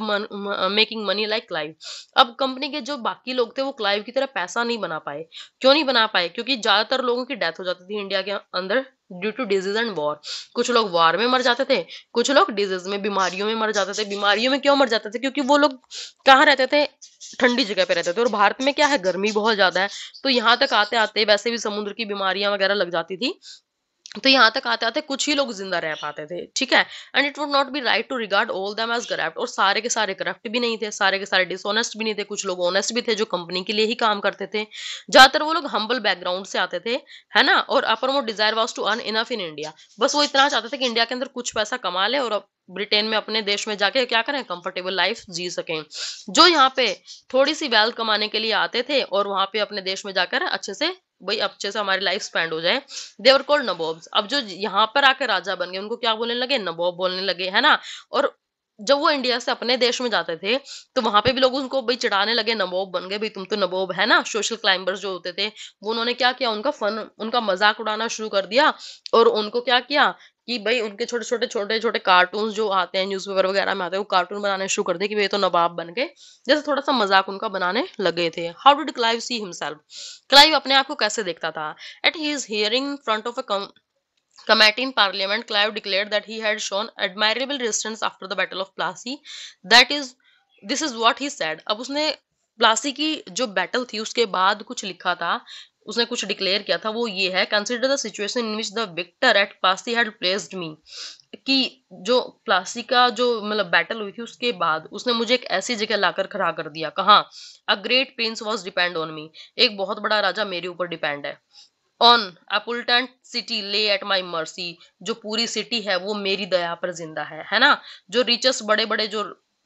[SPEAKER 1] making money like Clive. अब कंपनी के जो बाकी लोग थे, वो क्लाइव की तरह पैसा नहीं बना पाए। क्यों नहीं बना पाए, क्योंकि ज्यादातर लोगों की डेथ हो जाती थी इंडिया के अंदर due to disease and war. कुछ लोग वॉर में मर जाते थे, कुछ लोग डिजीज में, बीमारियों में मर जाते थे। बीमारियों में क्यों मर जाते थे, क्योंकि वो लोग कहाँ रहते थे, ठंडी जगह पे रहते थे, और भारत में क्या है, गर्मी बहुत ज्यादा है। तो यहाँ तक आते आते वैसे भी समुद्र की बीमारियां वगैरह लग जाती थी, तो यहाँ तक आते आते कुछ ही लोग जिंदा रह पाते थे। ठीक है, and it would not be right to regard all them as corrupt. और सारे के सारे करप्ट भी नहीं थे, सारे के सारे डिसऑनेस्ट भी नहीं थे, कुछ लोग ऑनेस्ट भी थे जो कंपनी के लिए ही काम करते थे। ज्यादातर वो लोग हम्बल बैकग्राउंड से आते थे, है ना। और upper more desire was to earn enough in India. बस वो इतना चाहते थे कि इंडिया के अंदर कुछ पैसा कमा ले, और ब्रिटेन में, अपने देश में जाके क्या करें, कंफर्टेबल लाइफ जी सकें। जो यहाँ पे थोड़ी सी वेल्थ कमाने के लिए आते थे, और वहां पे अपने देश में जाकर अच्छे से, भाई अच्छे से हमारी लाइफ स्पेंड हो जाए, देवर कॉल्ड नबोब्स। अब जो यहाँ पर आकर राजा बन गए, उनको क्या बोलने लगे, नबोब बोलने लगे, है ना। और जब वो इंडिया से अपने देश में जाते थे, तो वहाँ पे भी लोग उनको भई चिढ़ाने लगे, नबोब बन गए, भई तुम तो नबोब है ना, सोशल क्लाइंबर्स जो होते थे, वो उन्होंने क्या किया, उनका मज़ाक उड़ाना शुरू कर दिया और उनको क्या किया कि भई उनके छोटे-छोटे कार्टून्स जो आते हैं, न्यूज़पेपर वगैरह में आते हैं, वो कार्टून बनाने शुरू कर दिए कि भई ये तो नवाब बन गए। जैसे थोड़ा-सा मज़ाक उनका बनाने लगे थे। How did Clive see himself? Clive अपने आप को कैसे देखता था? At his hearing front of a committee in parliament, Clive declared that he had shown admirable resistance after the battle of Plassey. That is, this is what he said. अब उसने प्लासी की जो बैटल थी उसके बाद कुछ लिखा था, उसने कुछ डिक्लेयर किया था, वो ये है, consider the situation in which the victor at Plassey had placed me, कि जो प्लासी का जो मतलब बैटल हुई थी उसके बाद उसने मुझे एक ऐसी जगह लाकर खड़ा कर दिया, कहाँ, a great Prince was depend on me, एक बहुत बड़ा राजा मेरे ऊपर डिपेंड है, ऑन अपुलटेंट सिटी ले एट माई मर्सी, जो पूरी सिटी है वो मेरी दया पर जिंदा है ना, जो रिचेस्ट बड़े बड़े जो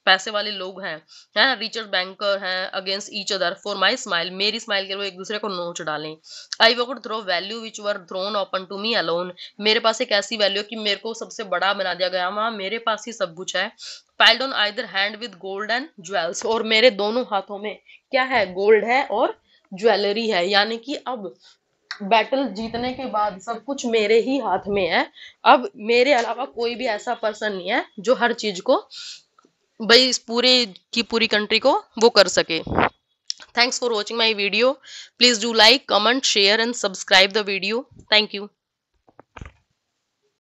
[SPEAKER 1] पैसे वाले लोग हैं, है रिचर्ड बैंकर हैं, against each other for my smile, मेरी स्माइल के वो एक दूसरे को नोच डालें, I would throw value which were thrown open to me alone, मेरे पास एक ऐसी वैल्यू कि मेरे को सबसे बड़ा बना दिया गया, वहां मेरे पास ही सब कुछ है, piled on either hand with gold and jewels, और मेरे दोनों हाथों में क्या है, गोल्ड है और ज्वेलरी है, यानी कि अब बैटल जीतने के बाद सब कुछ मेरे ही हाथ में है, अब मेरे अलावा कोई भी ऐसा पर्सन नहीं है जो हर चीज को भाई इस पूरे की पूरी कंट्री को वो कर सके। Thanks for watching my video, please do like comment share and subscribe the video, thank you.